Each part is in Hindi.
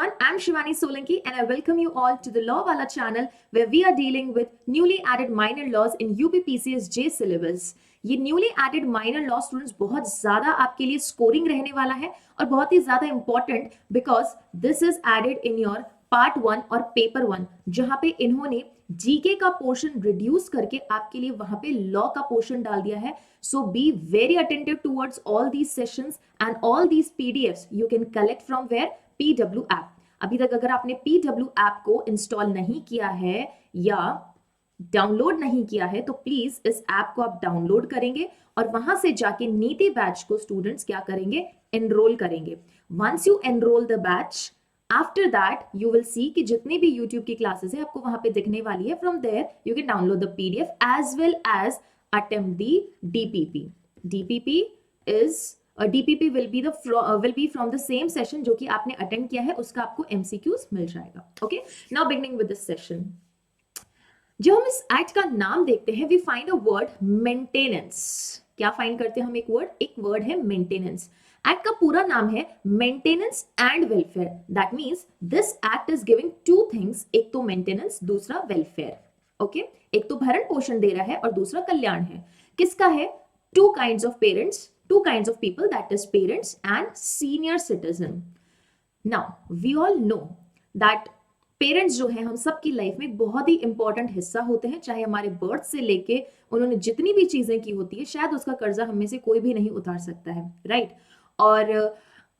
everyone, I'm Shivani Solanki and I welcome you all to the Law Wala channel where we are dealing with newly added minor laws in UPPCS J syllabus. ये newly added minor law students बहुत ज्यादा आपके लिए स्कोरिंग रहने वाला है और बहुत ही ज्यादा important because this is added in your part 1 और पेपर 1 जहां पे इन्होंने जीके का पोर्शन रिड्यूस करके आपके लिए वहां पे लॉ का पोर्शन डाल दिया है. So be very attentive towards all these sessions and all these PDFs you can collect from where PW app. अभी तक अगर आपने PW ऐप को इंस्टॉल नहीं किया है या डाउनलोड नहीं किया है तो प्लीज इस ऐप को आप डाउनलोड करेंगे और वहां से जाके नीति बैच को स्टूडेंट्स क्या करेंगे, एनरोल करेंगे. Once you enroll the batch, after that you will see कि जितनी भी यूट्यूब की क्लासेस है आपको वहां पे दिखने वाली है. From there you can download the PDF as well as attempt the DPP. DPP will be from the same session जो कि आपने अटेंड किया है, उसका आपको MCQs मिल जाएगा. Okay, now beginning with this session. जब हम इस एक्ट का नाम देखते हैं we find a word maintenance. क्या फाइंड करते हैं हम? एक वर्ड है मेंटेनेंस. एक्ट का पूरा नाम है maintenance and welfare. That means this act is giving two things, एक तो मेंटेनेंस, दूसरा वेलफेयर. ओके, एक तो भरण पोषण दे रहा है और दूसरा कल्याण है. किसका है? Two kinds of parents, two kinds of people, that is parents and senior citizen. Now we all know that parents जो है हम सबकी लाइफ में बहुत ही इंपॉर्टेंट हिस्सा होते हैं. चाहे हमारे बर्थ से लेके उन्होंने जितनी भी चीजें की होती है शायद उसका कर्जा हम में से कोई भी नहीं उतार सकता है, राइट? और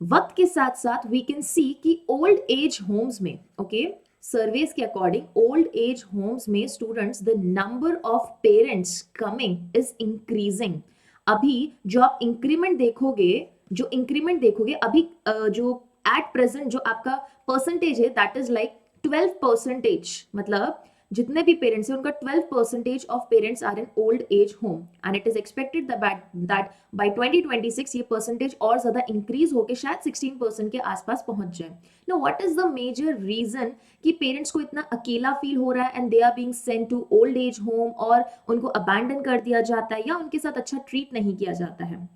वक्त के साथ साथ वी कैन सी कि ओल्ड एज होम्स में, ओके, सर्वेस के अकॉर्डिंग ओल्ड एज होम्स में students the number of parents coming is increasing. अभी जो आप इंक्रीमेंट देखोगे अभी जो एट प्रेजेंट जो आपका परसेंटेज है दैट इज लाइक 12%. मतलब जितने भी पेरेंट्स हैं उनका 12% of parents are in old age home and it is expected that by 2026 ये परसेंटेज और ज्यादा इंक्रीज होकर शायद 16% के आसपास पहुंच जाए. No, what is the major reason कि पेरेंट्स को इतना अकेला फील हो रहा है and they are being sent to old age home और उनको अबैंडन कर दिया जाता है या उनके साथ अच्छा ट्रीट नहीं किया जाता है?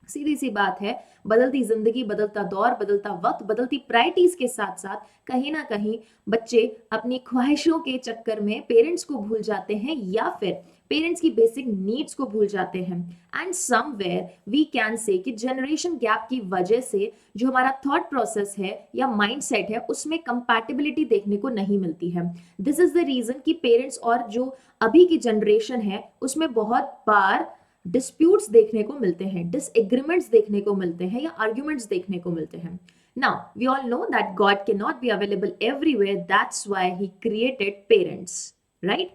सीधी सी बात है, बदलती जिंदगी, बदलता दौर, बदलता वक्त, बदलती प्रायोरिटीज के साथ साथ कहीं ना कहीं बच्चे अपनी ख्वाहिशों के चक्कर में पेरेंट्स को भूल जाते हैं या फिर पेरेंट्स की बेसिक नीड्स को भूल जाते हैं. And somewhere we can say कि जनरेशन गैप की वजह से जो हमारा थॉट प्रोसेस है या माइंडसेट है उसमें कंपैटिबिलिटी देखने को नहीं मिलती है. दिस इज द रीजन कि पेरेंट्स और जो अभी की जनरेशन है उसमें बहुत बार डिस्प्यूट्स देखने को मिलते हैं, डिसएग्रीमेंट्स देखने को मिलते हैं या आर्ग्यूमेंट्स देखने को मिलते हैं. Now we all know that God can not be available everywhere, that's why he created parents, right?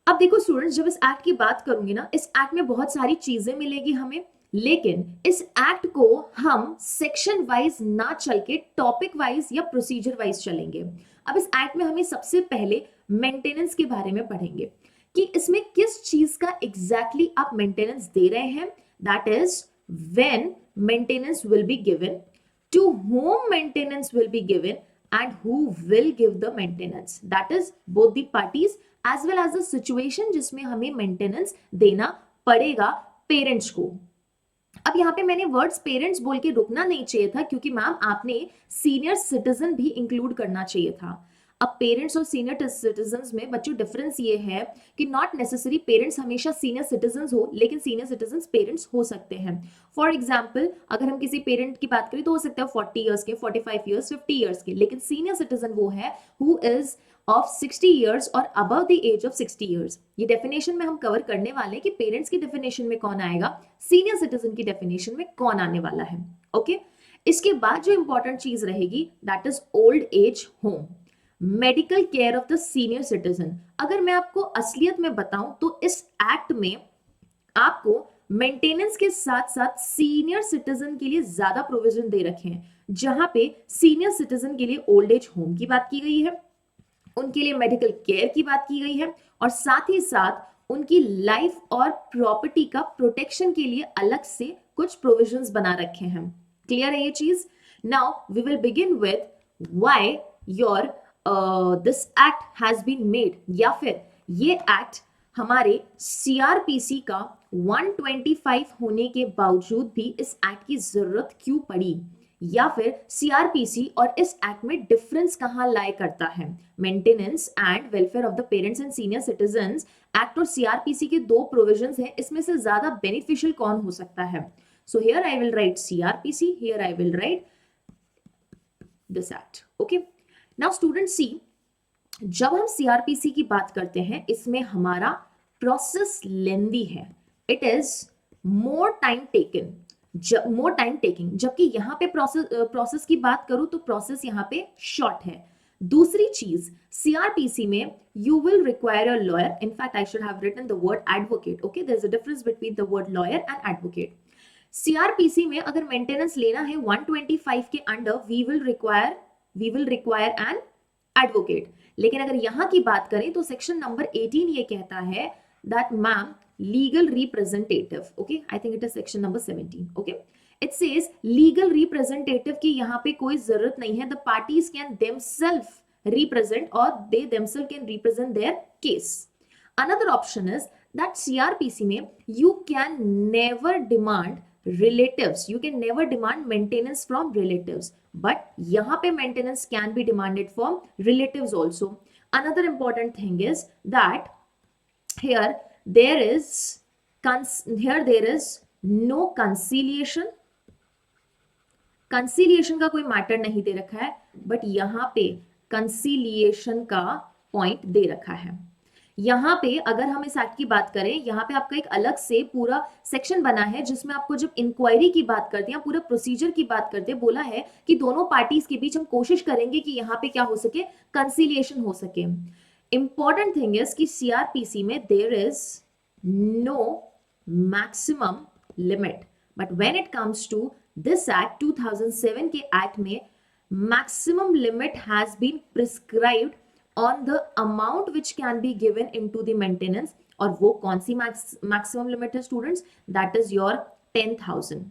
अब देखो स्टूडेंट्स, जब इस एक्ट की बात करूंगी ना, इस एक्ट में बहुत सारी चीजें मिलेगी हमें, लेकिन इस एक्ट को हम सेक्शन वाइज ना चल के टॉपिक वाइज या प्रोसीजर वाइज चलेंगे. अब इस एक्ट में हमें सबसे पहले मेंटेनेंस के बारे में पढ़ेंगे कि इसमें किस चीज का एग्जैक्टली आप मेंटेनेंस दे रहे हैं. That is when maintenance will be given, to whom maintenance will be given and who will give the maintenance. That is both the parties as well as the situation जिसमें हमें मेंटेनेंस देना पड़ेगा पेरेंट्स को. अब यहाँ पे मैंने वर्ड्स पेरेंट्स बोल के रुकना नहीं चाहिए था क्योंकि मैम आपने सीनियर सिटीजन भी इंक्लूड करना चाहिए था. अब पेरेंट्स और सीनियर सिटीजन्स में बच्चों डिफरेंस ये है कि नॉट नेसेसरी पेरेंट्स हमेशा सीनियर सिटीजन्स हो, लेकिन सीनियर सिटीजन्स पेरेंट्स हो सकते हैं. फॉर एग्जांपल अगर हम किसी पेरेंट की बात करें तो हो सकता है 40 इयर्स के, 45 इयर्स, 50 इयर्स के, लेकिन सीनियर सिटीजन वो है हु इज ऑफ 60 इयर्स और above the age of 60 years. ये डेफिनेशन में हम कवर करने वाले हैं कि पेरेंट्स की डेफिनेशन में कौन आएगा, सीनियर सिटीजन की डेफिनेशन में कौन आने वाला है. ओके, इसके बाद जो इंपॉर्टेंट चीज रहेगी that is old age home, medical care of the senior citizen. अगर मैं आपको असलियत में बताऊं तो इस एक्ट में आपको मेंटेनेंस के साथ साथ सीनियर सिटीजन के लिए ज्यादा प्रोविजन दे रखे हैं. जहां पे सीनियर सिटीजन के लिए ओल्ड एज होम की बात की गई है, उनके लिए मेडिकल केयर की बात की गई है और साथ ही साथ उनकी लाइफ और प्रॉपर्टी का प्रोटेक्शन के लिए अलग से कुछ प्रोविजंस बना रखे हैं. क्लियर है ये चीज? Now we will begin with why your this act has been made, या फिर ये एक्ट हमारे CRPC का 125 होने के बावजूद भी इस एक्ट की जरूरत क्यों पड़ी. या फिर सीआरपीसी और इस एक्ट में डिफरेंस कहां लाए करता है? Maintenance and welfare of the parents and senior citizens act और सीआरपीसी के दो प्रोविजंस हैं, इसमें से ज्यादा बेनिफिशियल कौन हो सकता है? So here I will write CrPC, here I will write this act. Okay, now student सी, जब हम सीआरपीसी की बात करते हैं इसमें हमारा प्रोसेस लेंदी है, it is more time taking, जबकि यहां पे प्रोसेस की बात करूं तो प्रोसेस यहां पे शॉर्ट है. दूसरी चीज, सीआरपीसी में you will require a lawyer, in fact I should have written the word advocate. Okay, there is a difference between the word lawyer and advocate. CrPC में अगर मेंटेनेंस लेना है 125 के under, we will require an advocate. लेकिन अगर यहां की बात करें तो सेक्शन नंबर 18 ये कहता है that ma'am legal representative. Okay, I think it is section number 17. Okay, it says legal representative की यहां पे कोई जरूरत नहीं है. The parties can themselves represent or they themselves can represent their case. Another option is that CRPC में you can never demand relatives, you can never demand maintenance from relatives, but यहाँ पे maintenance can be demanded from relatives also. Another important thing is that here there is no conciliation. Conciliation का कोई मैटर नहीं दे रखा है, बट यहां पे कंसीलिएशन का पॉइंट दे रखा है. यहां पे अगर हम इस एक्ट की बात करें, यहां पे आपका एक अलग से पूरा सेक्शन बना है जिसमें आपको जब इंक्वायरी की बात करते हैं, पूरा प्रोसीजर की बात करते हैं, बोला है कि दोनों पार्टीज के बीच हम कोशिश करेंगे कि यहां पे क्या हो सके, कंसीलिएशन हो सके. इंपॉर्टेंट थिंग इज कि सीआरपीसी में there is no maximum limit, but when it comes to this act 2007 के एक्ट में maximum limit has been prescribed on the amount which can be given into the maintenance. और वो कौन सी maximum limit है स्टूडेंट्स? That is your 10,000.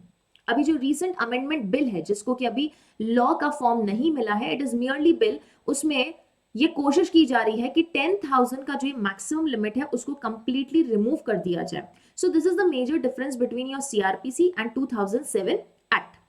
अभी जो recent amendment बिल है जिसको कि अभी लॉ का फॉर्म नहीं मिला है, इट इज मियरली बिल, उसमें ये कोशिश की जा रही है कि 10,000 का जो ये मैक्सिमम लिमिट है उसको कंप्लीटली रिमूव कर दिया जाए. So this is the major difference between your CrPC and 2007 act.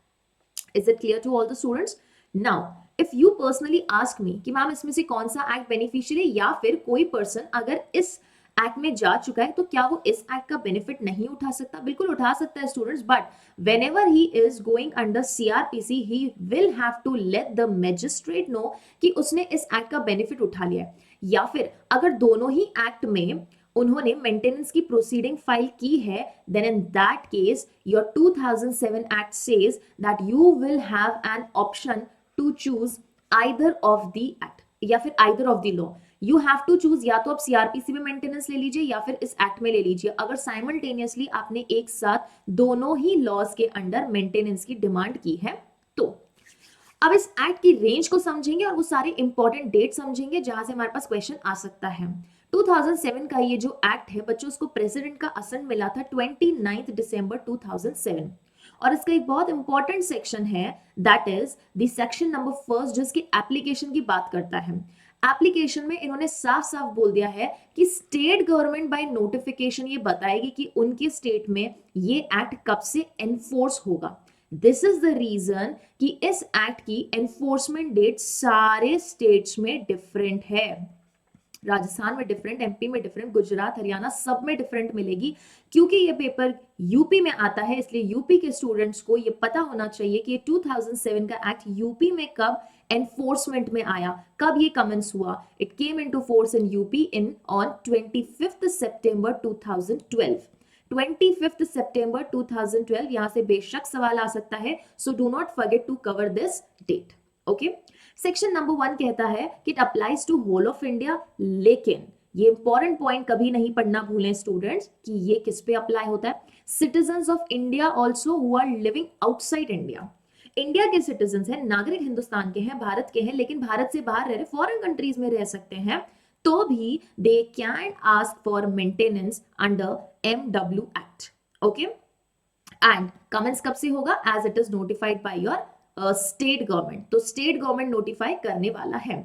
Is it clear to all the students? Now, if you personally ask me कि मैम इसमें से कौन सा एक्ट बेनिफिशियल है, या फिर कोई पर्सन अगर इस एक्ट में जा चुका है तो क्या वो इस एक्ट का बेनिफिट नहीं उठा सकता? बिल्कुल उठा सकता है students, but whenever he is going under CRPC he will have to let the magistrate know कि उसने इस एक्ट का बेनिफिट उठा लिया है. या फिर अगर दोनों ही एक्ट में उन्होंने मेंटेनेंस की प्रोसीडिंग फाइल की है, then in that case your 2007 act says that you will have an option to choose either of the act या फिर either of the law. You have to choose, या तो आप सीआरपीसी में मेंटेनेंस ले लीजिए या फिर इस एक्ट में ले लीजिए, अगर साइमल्टेनियसली आपने एक साथ दोनों ही लॉज के अंडर मेंटेनेंस की डिमांड की है तो. अब इस एक्ट की रेंज को समझेंगे और वो सारे इंपॉर्टेंट डेट समझेंगे जहां से हमारे पास क्वेश्चन आ सकता है. 2007 का ये जो एक्ट है बच्चों, उसको प्रेसिडेंट का असेंट मिला था 29 दिसंबर 2007, और इसका एक बहुत इंपॉर्टेंट सेक्शन है that is the section number 1 जिसकी एप्लीकेशन की बात करता है. एप्लीकेशन में इन्होंने साफ साफ बोल दिया है कि स्टेट गवर्नमेंट बाय नोटिफिकेशन ये बताएगी कि उनके स्टेट में ये एक्ट कब से एनफोर्स होगा. दिस इज द रीजन कि इस एक्ट की एनफोर्समेंट डेट सारे स्टेट्स में डिफरेंट है. राजस्थान में डिफरेंट, एमपी में डिफरेंट, गुजरात, हरियाणा सब में डिफरेंट मिलेगी. क्योंकि ये पेपर यूपी में आता है इसलिए यूपी के स्टूडेंट्स को ये पता होना चाहिए कि 2007 का एक्ट यूपी में कब एनफोर्समेंट में आया, कब ये कमेंस हुआ. It came into force in UP in on 25 सितंबर 2012. 25 सितंबर 2012, यहां से बेशक सवाल आ सकता है, so do not forget to cover this date. Okay, section number 1 कहता है कि it applies to whole of India, लेकिन ये इंपॉर्टेंट पॉइंट कभी नहीं पढ़ना भूलें स्टूडेंट्स कि ये किस पे अप्लाई होता है. Citizens of India also who are living outside India. India के सिटीजंस हैं, नागरिक हिंदुस्तान के हैं, भारत के हैं, लेकिन भारत से बाहर रह रहे, फॉरेन कंट्रीज में रह सकते हैं, तो भी they can ask for maintenance under MW act. Okay, and comments कब से होगा? As it is notified by your state government. तो स्टेट गवर्नमेंट नोटिफाई करने वाला है.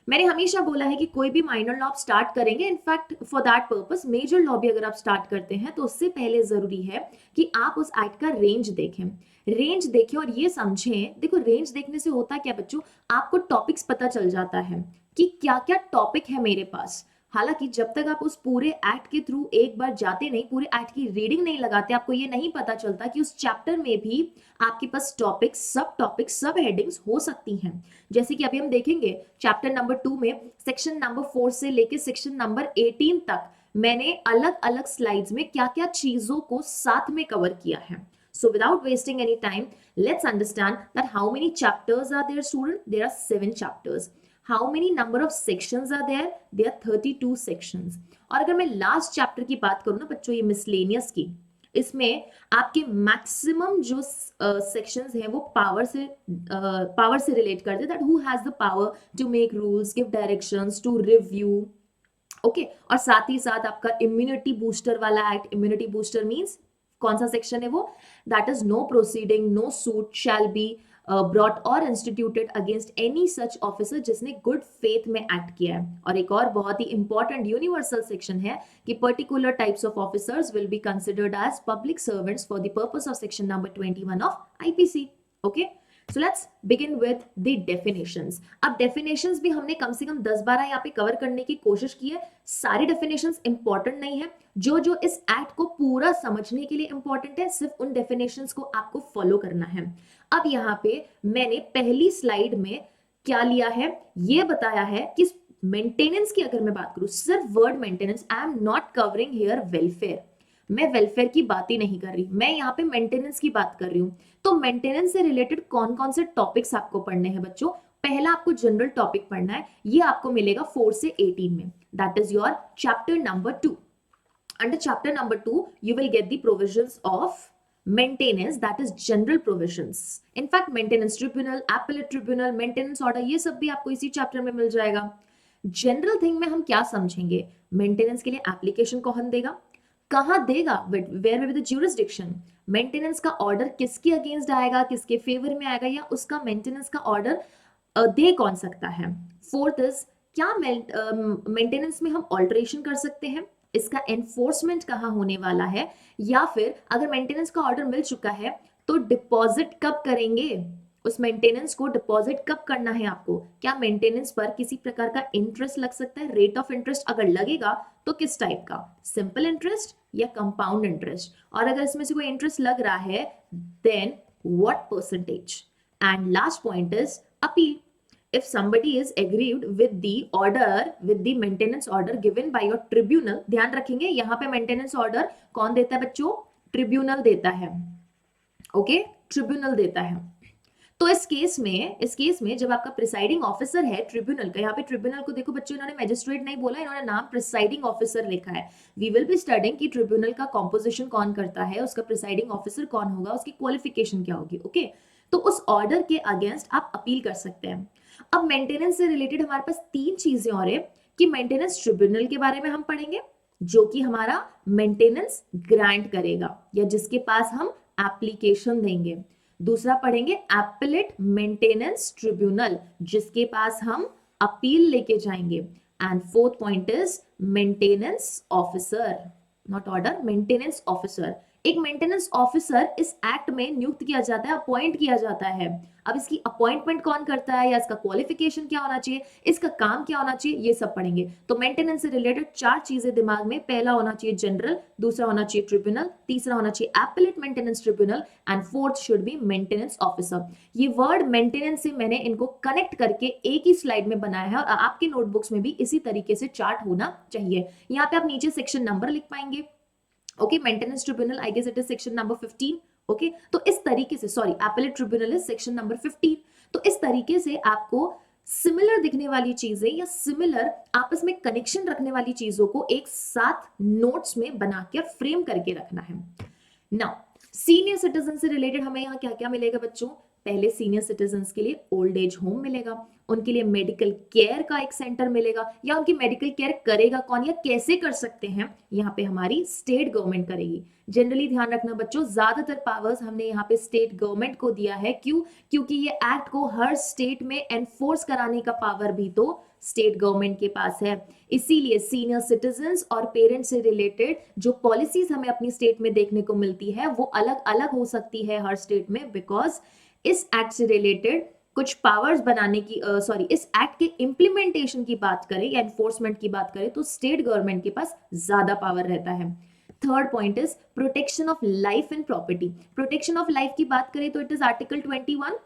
मैंने हमेशा बोला है कि कोई भी माइनर लॉ आप स्टार्ट करेंगे, in fact for that purpose major law भी अगर आप स्टार्ट करते हैं तो उससे पहले जरूरी है कि आप उस एक्ट का रेंज देखें, रेंज देखें और ये समझें। देखो रेंज देखने से होता क्या बच्चों, आपको टॉपिक्स पता चल जाता है कि क्या क्या टॉपिक है मेरे पास। हालांकि जब तक आप उस पूरे एक्ट के थ्रू एक बार जाते नहीं, पूरे एक्ट की रीडिंग नहीं लगाते, आपको ये नहीं पता चलता कि उस चैप्टर में भी आपके पास टॉपिक्स सब हेडिंग्स हो सकती हैं। जैसे कि अभी हम देखेंगे चैप्टर नंबर 2 में सेक्शन नंबर 4 से लेके सेक्शन नंबर 18 तक मैंने अलग अलग स्लाइड्स में क्या क्या चीजों को साथ में कवर किया है। So without wasting any time, let's understand that how many chapters are there, student? There are 7 chapters. How many number of sections are there? There are 32 sections. और अगर मैं लास्ट चैप्टर की बात करूं ना बच्चों, ये मिसलेनियस की, इसमें आपके मैक्सिमम जो सेक्शंस हैं वो पावर से रिलेट करते हैं, that who has the power to make rules, give directions, to review, okay. और साथ ही साथ आपका इम्यूनिटी बूस्टर वाला एक्ट, इम्यूनिटी बूस्टर मींस कौन सा सेक्शन है वो, that is no proceeding, no suit shall be brought और instituted against any such officer जिसने गुड फेथ में एक्ट किया है। और एक और बहुत ही इंपॉर्टेंट यूनिवर्सल सेक्शन है कि particular types of officers will be considered as public servants for the purpose of section number 21 of IPC, okay. So let's begin with the definitions. अब definitions भी हमने कम से कम 10-12 यहाँ पे कवर करने की कोशिश की है। सारी definitions important नहीं है, जो जो इस एक्ट को पूरा समझने के लिए important है, सिर्फ उन definitions को आपको follow करना है। अब यहाँ पे मैंने पहली स्लाइड में क्या लिया है, ये बताया है कि मेंटेनेंस की अगर मैं बात करूं, सिर्फ word maintenance, I am not covering here welfare, मैं वेलफेयर की बात ही नहीं कर रही, मैं यहाँ पे मेंटेनेंस की बात कर रही हूँ। तो मेंटेनेंस से रिलेटेड कौन कौन से टॉपिक्स आपको पढ़ने हैं बच्चों? पहला आपको जनरल टॉपिक पढ़ना है, ये आपको मिलेगा 4 से 18 में, that is your chapter number 2। Under chapter number 2 you will get the provisions of maintenance, that is general provisions. In fact maintenance tribunal, appellate tribunal, maintenance order, ये सब भी आपको इसी चैप्टर में मिल जाएगा। जनरल थिंग में हम क्या समझेंगे, मेंटेनेंस के लिए एप्लीकेशन कौन देगा, कहां देगा, where will be the jurisdiction, maintenance का ऑर्डर किसके अगेंस्ट आएगा, किसके फेवर में आएगा, या उसका मेंटेनेंस का ऑर्डर दे कौन सकता है। फोर्थ इज क्या मेंटेनेंस में हम ऑल्टरेशन कर सकते हैं, इसका एनफोर्समेंट कहां होने वाला है, या फिर अगर मेंटेनेंस का ऑर्डर मिल चुका है तो डिपॉजिट कब करेंगे, उस मेंटेनेंस को डिपॉजिट कब करना है आपको, क्या मेंटेनेंस पर किसी प्रकार का इंटरेस्ट लग सकता है, रेट ऑफ इंटरेस्ट अगर लगेगा तो किस टाइप का, सिंपल इंटरेस्ट या कंपाउंड इंटरेस्ट, और अगर इसमें से कोई इंटरेस्ट लग रहा है then what percentage. And last point is appeal, if somebody is aggrieved with the order, with the maintenance order given by your tribunal, ध्यान रखेंगे यहाँ पे मेंटेनेंस ऑर्डर कौन देता है बच्चों, ट्रिब्यूनल देता है, ओके, ट्रिब्यूनल देता है। तो इस केस में जब आपका प्रिसाइडिंग ऑफिसर है ट्रिब्यूनल का, यहाँ पे ट्रिब्यूनल को देखो बच्चों, इन्होंने मैजिस्ट्रेट नहीं बोला, इन्होंने नाम प्रिसाइडिंग ऑफिसर लिखा है। वी विल बी स्टडिंग कि ट्रिब्यूनल का कॉम्पोजिशन कौन करता है, उसका प्रिसाइडिंग ऑफिसर कौन होगा, उसकी क्वालिफिकेशन क्या होगी, ओके। तो उस ऑर्डर के अगेंस्ट आप अपील कर सकते हैं। अब मेंटेनेंस से रिलेटेड हमारे पास 3 चीजें और है कि मेंटेनेंस ट्रिब्यूनल के बारे में हम पढ़ेंगे, जो कि हमारा मेंटेनेंस ग्रांट करेगा या जिसके पास हम एप्लीकेशन देंगे। दूसरा पढ़ेंगे एपेलेट मेंटेनेंस ट्रिब्यूनल, जिसके पास हम अपील लेके जाएंगे। And fourth point is maintenance officer, not order, maintenance officer. एक मेंटेनेंस ऑफिसर इस एक्ट में नियुक्त किया जाता है, अपॉइंट किया जाता है। अब इसकी अपॉइंटमेंट कौन करता है, या इसका क्वालिफिकेशन क्या होना चाहिए, इसका काम क्या होना चाहिए, ये सब पढ़ेंगे। तो मेंटेनेंस से रिलेटेड 4 चीजें दिमाग में, पहला होना चाहिए जनरल, दूसरा होना चाहिए ट्रिब्यूनल, तीसरा होना चाहिए appellate maintenance tribunal, and fourth should be maintenance officer. ये वर्ड मेंटेनेंस से मैंने इनको कनेक्ट करके एक ही स्लाइड में बनाया है, और आपके नोटबुक्स में भी इसी तरीके से चार्ट होना चाहिए। यहाँ पे आप नीचे सेक्शन नंबर लिख पाएंगे, okay, maintenance tribunal I guess it is section number 15, okay. तो इस तरीके से, sorry, appellate tribunal is section number 15। तो इस तरीके से आपको सिमिलर दिखने वाली चीजें या सिमिलर आपस में कनेक्शन रखने वाली चीजों को एक साथ नोट्स में बनाकर फ्रेम करके रखना है। नाउ सीनियर सिटीजन से रिलेटेड हमें यहाँ क्या क्या मिलेगा बच्चों, पहले सीनियर सिटीजन्स के लिए ओल्ड एज होम मिलेगा, उनके लिए मेडिकल केयर का एक सेंटर मिलेगा, या उनकी मेडिकल केयर करेगा कौन या कैसे कर सकते हैं, यहाँ पे हमारी स्टेट गवर्नमेंट करेगी। जनरली ध्यान रखना बच्चों, ज्यादातर पावर्स हमने यहाँ पे स्टेट गवर्नमेंट को दिया है, क्यों, क्योंकि ये एक्ट को हर स्टेट में एनफोर्स कराने का पावर भी तो स्टेट गवर्नमेंट के पास है। इसीलिए सीनियर सिटीजन्स और पेरेंट्स से रिलेटेड जो पॉलिसीज हमें अपनी स्टेट में देखने को मिलती है वो अलग अलग हो सकती है हर स्टेट में, बिकॉज इस एक्ट से रिलेटेड कुछ पावर्स बनाने की इस एक्ट के इम्प्लीमेंटेशन की बात करें या एनफोर्समेंट की बात करें तो स्टेट गवर्नमेंट के पास ज्यादा पावर रहता है। Third point is protection of life and property. Protection of life की बात करें तो it is article 21।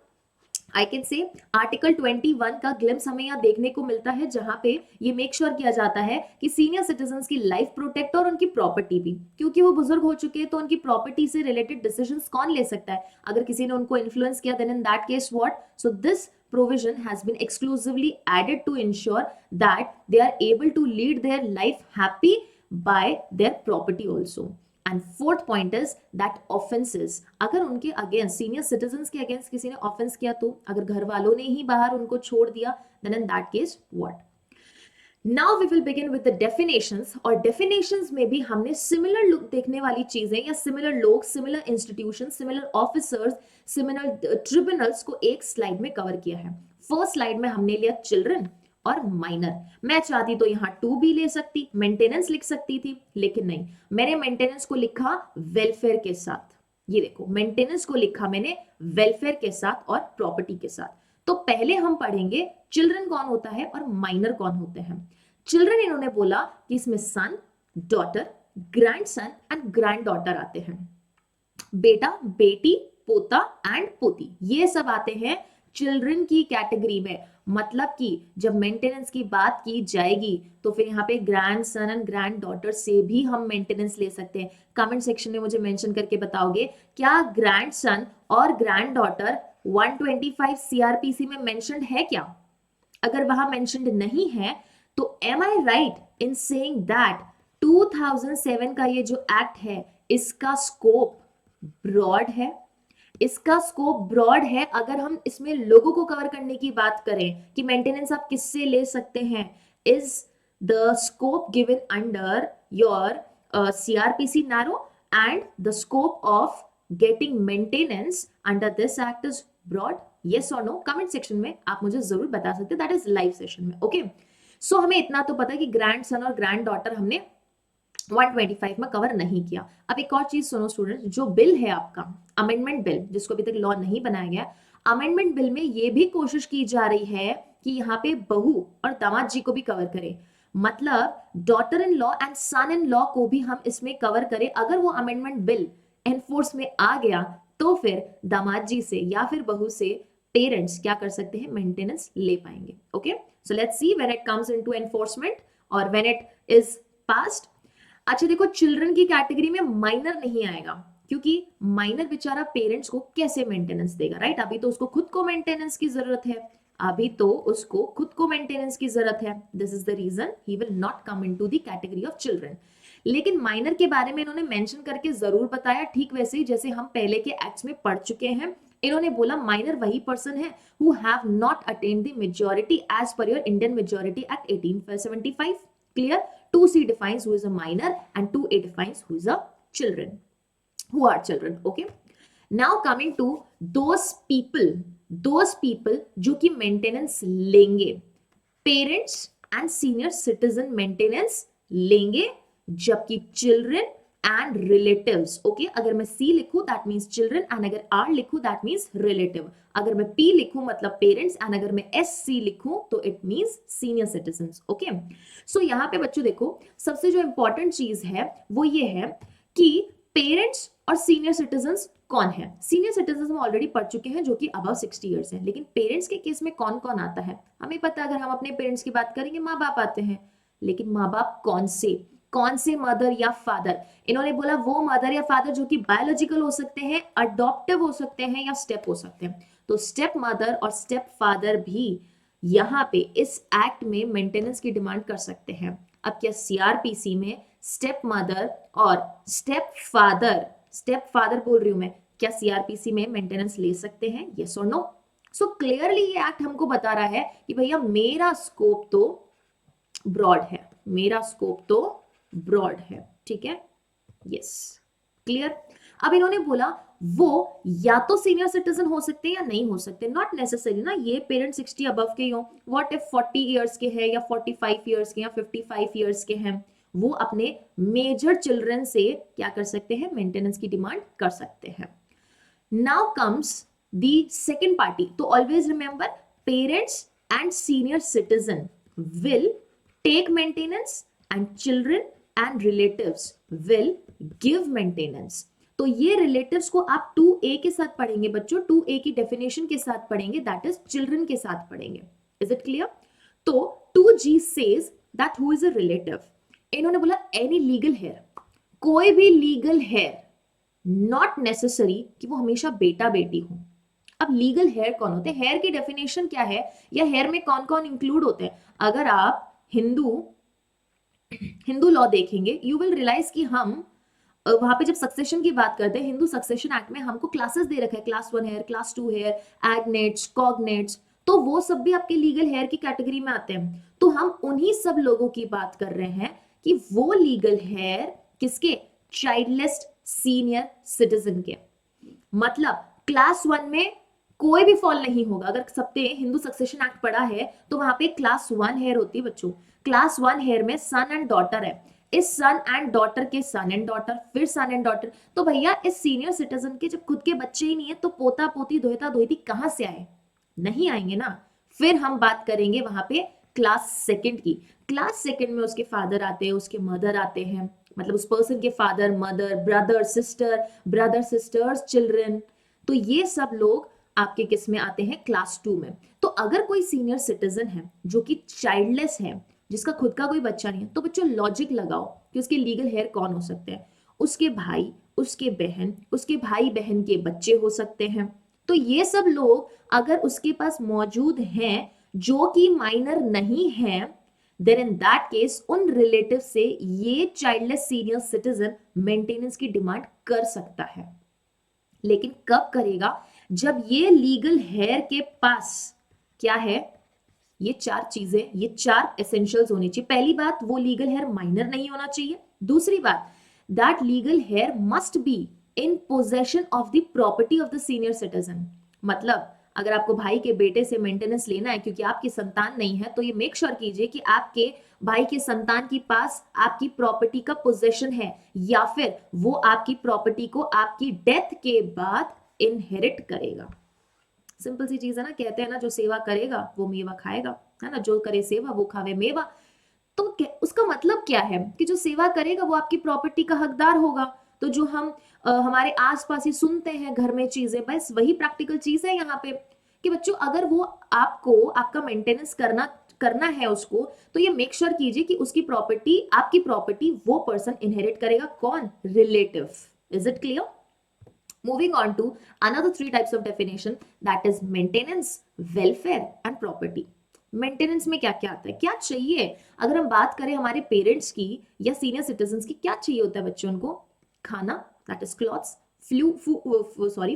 I can say article 21 का ग्लिम्स हमें यहाँ देखने को मिलता है, जहां पे ये मेक श्योर किया जाता है कि सीनियर सिटीजन्स की लाइफ प्रोटेक्ट और उनकी प्रॉपर्टी भी, क्योंकि वो बुजुर्ग हो चुके हैं तो उनकी प्रॉपर्टी से रिलेटेड डिसीजंस कौन ले सकता है? अगर किसी ने उनको इन्फ्लुएंस किया, then in that case what? So this provision has been exclusively added to ensure that they are able to lead their life happy by their property also. And fourth point is that offences, अगर उनके अगेंस्ट सीनियर सिटीजन्स के अगेंस्ट किसी ने ऑफेंस किया, तो अगर घर वालों ने ही बाहर उनको छोड़ दिया, then in that case what? Now we will begin with the definitions. और डेफिनेशंस में भी हमने सिमिलर लुक देखने वाली चीजें या सिमिलर लोग, similar institution, similar officers, similar tribunals को एक स्लाइड में कवर किया है। फर्स्ट स्लाइड में हमने लिया चिल्ड्रन और माइनर। मैं चाहती तो यहाँ टू भी ले सकती, मेंटेनेंस लिख सकती थी, लेकिन नहीं, मैंने मेंटेनेंस को लिखा वेलफेयर के साथ। ये देखो, मेंटेनेंस को लिखा मैंने वेलफेयर के साथ और प्रॉपर्टी के साथ। तो पहले हम पढ़ेंगे चिल्ड्रन कौन होता है और माइनर कौन होते हैं। चिल्ड्रन इन्होंने बोला कि इसमें son, daughter, grandson and granddaughter आते हैं। बेटा, बेटी, पोता एंड पोती, ये सब आते हैं चिल्ड्रन की कैटेगरी में। मतलब कि जब मेंटेनेंस की बात की जाएगी तो फिर यहाँ पे grand son and grand daughter से भी हम मेंटेनेंस ले सकते हैं। कमेंट सेक्शन में मुझे मेंशन करके बताओगे क्या ग्रैंड सन और ग्रैंड डॉटर 125 सीआरपीसी में मेंशन्ड है क्या? अगर वहां मेंशन्ड नहीं है तो am I right in saying that 2007 का ये जो एक्ट है इसका स्कोप ब्रॉड है? इसका स्कोप ब्रॉड है अगर हम इसमें लोगों को कवर करने की बात करें कि मेंटेनेंस आप किससे ले सकते हैं। Is the scope given under your CrPC narrow and the scope of getting maintenance under this act is broad? Yes और नो? कमेंट सेक्शन में आप मुझे जरूर बता सकते हैं, दैट इज लाइव सेशन में। ओके, सो हमें इतना तो पता है कि ग्रैंड सन और ग्रैंड डॉटर हमने 125 में कवर नहीं किया। अब एक और चीज सुनो स्टूडेंट, जो बिल है आपका अमेंडमेंट बिल, जिसको अभी तक लॉ नहीं बनाया गया, अमेंडमेंट बिल में ये भी कोशिश की जा रही है कि यहाँ पे बहू और दामाद जी को भी कवर करें। मतलब daughter in law and son in law को भी हम इसमें कवर करें। अगर वो अमेंडमेंट बिल एनफोर्स में आ गया तो फिर दामाद जी से या फिर बहू से पेरेंट्स क्या कर सकते हैं? मेंटेनेंस ले पाएंगे। Okay, so let's see when it comes into enforcement और व्हेन इट इज पास्ड। अच्छा देखो, चिल्ड्रन की कैटेगरी में माइनर नहीं आएगा, क्योंकि माइनर बेचारा पेरेंट्स को कैसे मेंटेनेंस देगा, राइट? अभी तो उसको खुद को मेंटेनेंस की जरूरत है, अभी तो उसको खुद को मेंटेनेंस की जरूरत है। This is the reason he will not come into the category of children. लेकिन माइनर के बारे में इन्होंने मेंशन करके जरूर बताया, ठीक वैसे ही जैसे हम पहले के एक्ट्स में पढ़ चुके हैं। इन्होंने बोला माइनर वही पर्सन है who have not attend the majority age per your Indian majority act 1875। Clear? 2C defines who is a minor and 2A defines who is a children. Who are children? Okay. Now coming to those people जो कि मेंटेनेंस लेंगे, parents and senior citizen maintenance लेंगे, जबकि चिल्ड्रन एंड रिलेटिव्स। ओके, अगर मैं C लिखूं दैट मींस चिल्ड्रन एंड अगर R लिखूं दैट मींस रिलेटिव। अगर मैं P लिखूं मतलब पेरेंट्स एंड अगर मैं SC लिखूं तो it means senior citizens. Okay, so यहाँ पे बच्चों देखो, सबसे जो इंपॉर्टेंट चीज है वो ये है कि पेरेंट्स और सीनियर सिटीजन्स कौन है। सीनियर सिटीजन्स हम ऑलरेडी पढ़ चुके हैं जो कि अबव 60 इयर्स है, लेकिन पेरेंट्स के केस में कौन कौन आता है हमें पता। अगर हम अपने पेरेंट्स की बात करेंगे, माँ बाप आते हैं, लेकिन माँ बाप कौन से मदर या फादर? इन्होंने बोला वो मदर या फादर जो कि बायोलॉजिकल हो सकते हैं, अडॉप्टिव हो सकते हैं या स्टेप हो सकते हैं। तो स्टेप मदर और स्टेप फादर भी यहाँ पे इस एक्ट में मेंटेनेंस की डिमांड कर सकते हैं। अब क्या सीआरपीसी में स्टेप मदर और स्टेप फादर बोल रही हूं मैं, क्या सीआरपीसी में मेंटेनेंस ले सकते हैं? यस और नो? सो क्लियरली ये एक्ट हमको बता रहा है कि भैया मेरा स्कोप तो ब्रॉड है, ठीक है? Yes, clear? अब इन्होंने बोला वो या तो सीनियर सिटीजन हो सकते हैं या नहीं हो सकते, नॉट नेसेसरी ना ये पेरेंट 60 अबव के हो, व्हाट इफ 40 इयर्स के हैं या 45 इयर्स के या 55 इयर्स के हैं, वो अपने मेजर चिल्ड्रन से क्या कर सकते हैं, मेंटेनेंस की डिमांड कर सकते हैं। Now comes the second party, तो always remember parents and senior citizen will take maintenance and children and relatives will give maintenance. तो ये रिलेटिव्स को आप 2a के साथ पढ़ेंगे बच्चों, 2a की डेफिनेशन के साथ पढ़ेंगे, दैट इज चिल्ड्रन के साथ पढ़ेंगे। Is it clear? तो 2g says that who is a relative, इन्होंने बोला एनी लीगल हेयर, कोई भी लीगल हेयर, नॉट नेसेसरी कि वो हमेशा बेटा बेटी हो। अब लीगल हेयर कौन होते हैं, हेयर की डेफिनेशन क्या है, या हेयर में कौन कौन इंक्लूड होते हैं। अगर आप हिंदू लॉ देखेंगे यू विल रियलाइज कि हम वहां पे जब सक्सेशन की बात करते हैं, हिंदू सक्सेशन एक्ट में हमको क्लासेस दे रखा है, क्लास 1 हेयर, क्लास 2 हेयर, एग्नेट्स, कॉग्नेट्स, तो वो सब भी आपके लीगल हेयर की कैटेगरी में आते हैं। तो हम उन्हीं सब लोगों की बात कर रहे हैं कि वो लीगल हेयर किसके, चाइल्डलेस सीनियर सिटीजन के। मतलब क्लास 1 में कोई भी फॉल नहीं होगा। अगर सबने हिंदू सक्सेशन एक्ट पढ़ा है तो वहां पे क्लास 1 हेयर होती है बच्चों। क्लास 1 हेयर में सन एंड डॉटर है, इस सन एंड डॉटर के सन एंड डॉटर, फिर सन एंड डॉटर। तो भैया इस सीनियर सिटीजन के जब खुद के बच्चे ही नहीं है तो पोता पोती धोता धोती कहां से आए, नहीं आएंगे ना। फिर हम बात करेंगे वहां पे क्लास सेकंड की। क्लास सेकंड में उसके फादर आते हैं, उसके मदर आते हैं, मतलब उस पर्सन के father, mother, brother sisters, children. तो ये सब लोग आपके किस में आते हैं, क्लास 2 में। तो अगर कोई सीनियर सिटीजन है जो कि चाइल्डलेस है, जिसका खुद का कोई बच्चा नहीं है, तो बच्चों लॉजिक लगाओ कि उसके लीगल हेयर कौन हो सकते हैं। उसके भाई, उसके बहन, उसके भाई बहन के बच्चे हो सकते हैं। तो ये सब लोग अगर उसके पास मौजूद हैं जो कि माइनर नहीं है, देन इन दैट केस उन रिलेटिव से ये चाइल्डलेस सीनियर सिटीजन मेंटेनेंस की डिमांड कर सकता है। लेकिन कब करेगा, जब ये लीगल हेयर के पास क्या है, ये 4 चीजें, ये 4 एसेंशियल्स होनी चाहिए। पहली बात, वो लीगल हेयर माइनर नहीं होना चाहिए। दूसरी बात, that legal heir must be in possession of the property of the senior citizen. मतलब अगर आपको भाई के बेटे से मेंटेनेंस लेना है क्योंकि आपकी संतान नहीं है, तो ये मेक श्योर कीजिए कि आपके भाई के संतान के पास आपकी प्रॉपर्टी का पोजेशन है, या फिर वो आपकी प्रॉपर्टी को आपकी डेथ के बाद इनहेरिट करेगा। सिंपल सी चीज है ना, कहते हैं ना जो सेवा करेगा वो मेवा खाएगा, है ना, जो करे सेवा वो खावे मेवा। तो उसका मतलब क्या है कि जो सेवा करेगा वो आपकी प्रॉपर्टी का हकदार होगा। तो जो हम हमारे आसपास ही सुनते हैं घर में चीजें, बस वही प्रैक्टिकल चीज है यहाँ पे कि बच्चों अगर वो आपको आपका मेंटेनेंस करना है उसको, तो ये मेक श्योर कीजिए कि उसकी प्रॉपर्टी, आपकी प्रॉपर्टी वो पर्सन इनहेरिट करेगा। कौन, relative. Is it clear? Moving on to another 3 types of definition, that is maintenance, welfare and property. Maintenance में क्या क्या आता है, क्या चाहिए। अगर हम बात करें हमारे पेरेंट्स की या सीनियर सिटीजन्स की, क्या चाहिए होता है बच्चों उनको, खाना, that is clothes,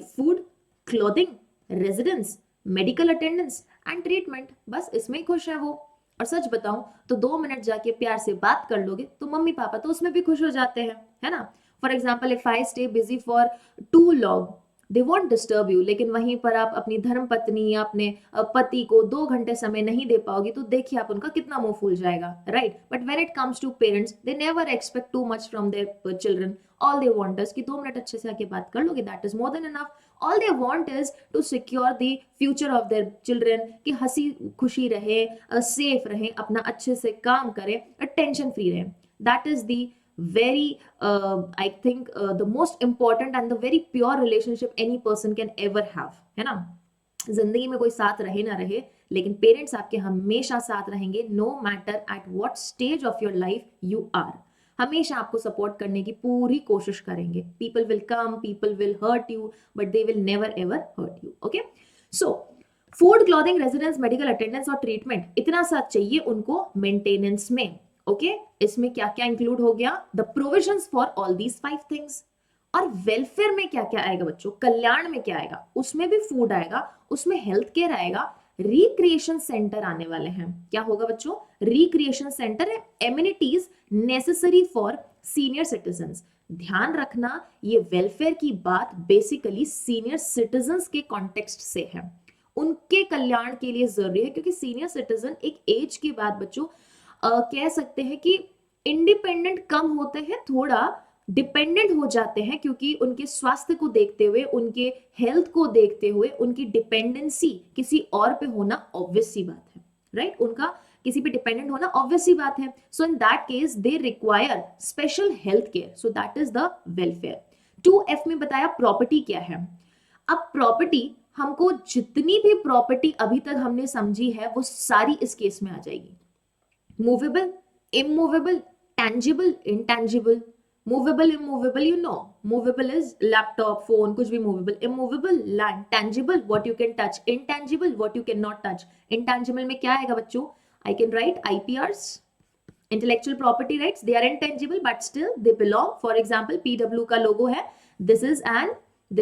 food, clothing, residence, medical attendance and treatment. बस इसमें ही खुश है वो। और सच बताऊं तो 2 मिनट जाके प्यार से बात कर लोगे तो मम्मी पापा तो उसमें भी खुश हो जाते हैं, है ना। For example if I stay busy for too long they won't disturb you, लेकिन वहीं पर आप अपनी धर्म पत्नी या अपने पति को 2 घंटे समय नहीं दे पाओगी तो देखिए आप उनका कितना मुंह फूल जाएगा, right. But when it comes to parents they never expect too much from their children. All they want is कि 2 मिनट अच्छे से आके बात कर लोगे, that is more than enough. All they want is to secure the future of their children, कि हंसी खुशी रहे, सेफ रहे, अपना अच्छे से काम करें, टेंशन फ्री रहे। That is the very I think the most important and the very pure relationship any person can ever have, है ना। जिंदगी में कोई साथ रहे ना रहे, लेकिन पेरेंट्स आपके हमेशा साथ रहेंगे, no matter at what stage of your life you are. हमेशा आपको सपोर्ट करने की पूरी कोशिश करेंगे। People will come, people will hurt you, but they will never ever hurt you. Okay, so food, clothing, residence, medical attendance और ट्रीटमेंट, इतना सा चाहिए उनको मेंटेनेंस में। ओके, इसमें क्या क्या इंक्लूड हो गया, the provisions for all these 5 things. और वेलफेयर में क्या क्या आएगा बच्चों, कल्याण में क्या आएगा, उसमें भी फूड आएगा, उसमें हेल्थ केयर आएगा, रिक्रिएशन सेंटर आने वाले हैं। क्या होगा बच्चों, रिक्रिएशन सेंटर है, amenities necessary for senior citizens. ध्यान रखना ये वेलफेयर की बात बेसिकली सीनियर सिटीजन्स के कॉन्टेक्स्ट से है, उनके कल्याण के लिए जरूरी है, क्योंकि सीनियर सिटीजन एक एज के बाद बच्चों कह सकते हैं कि इंडिपेंडेंट कम होते हैं, थोड़ा डिपेंडेंट हो जाते हैं, क्योंकि उनके स्वास्थ्य को देखते हुए, उनके हेल्थ को देखते हुए उनकी डिपेंडेंसी किसी और पे होना ऑब्वियस सी बात है, राइट? उनका किसी पे डिपेंडेंट होना ऑब्वियस सी बात है. So in that case they require special health care, so that is the welfare. 2F में बताया प्रॉपर्टी क्या है. अब प्रॉपर्टी, हमको जितनी भी प्रॉपर्टी अभी तक हमने समझी है वो सारी इस केस में आ जाएगी. Movable, immovable, tangible, intangible. Movable, immovable, you know. Movable is laptop, phone, कुछ भी movable. Immovable, land. Tangible, what you can touch. Intangible, what you cannot touch. Intangible में क्या आएगा बच्चों? I can write IPRs, intellectual property rights. They are intangible, but still they belong. For example, PW का logo है. This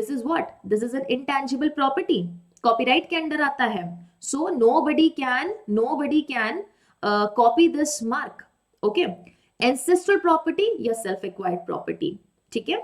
is what? This is an intangible property. Copyright के अंदर आता है. So nobody can copy this mark. Okay. Ancestral property या self acquired property. ठीक है.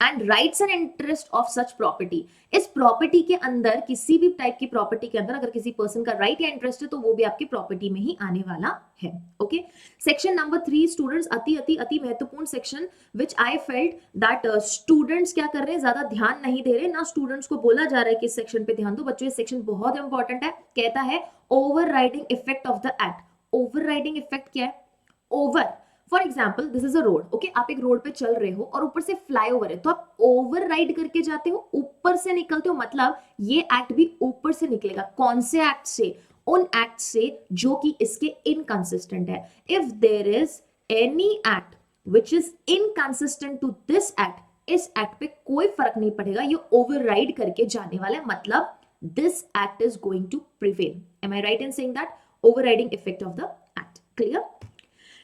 And rights and interest of such property. इस प्रॉपर्टी के अंदर, किसी भी टाइप की प्रॉपर्टी के अंदर अगर किसी पर्सन का राइट या इंटरेस्ट है तो वो भी आपकी प्रॉपर्टी में ही आने वाला है. ओके. सेक्शन नंबर 3 स्टूडेंट्स, अति महत्वपूर्ण section which I felt that students क्या कर रहे हैं, ज्यादा ध्यान नहीं दे रहे ना. स्टूडेंट्स को बोला जा रहा है कि इस सेक्शन पे ध्यान दो. बच्चों ये सेक्शन बहुत इंपॉर्टेंट है. कहता है over riding effect of the act. Over riding effect क्या है? Over, for example this is a road. Okay, आप एक रोड पे चल रहे हो और ऊपर से फ्लाईओवर है, तो आप ओवर राइड करके जाते हो, ऊपर से निकलते हो. मतलब ये एक्ट भी ऊपर से निकलेगा. कौन से एक्ट से? उन एक्ट से जो कि इसके इनकंसिस्टेंट है. If there is any act which is inconsistent to this act, इस एक्ट पे कोई फर्क नहीं पड़ेगा, ये ओवर राइड करके जाने वाला है. मतलब this act is going to prevail. Am I right in saying that? Overriding effect of the act. Clear?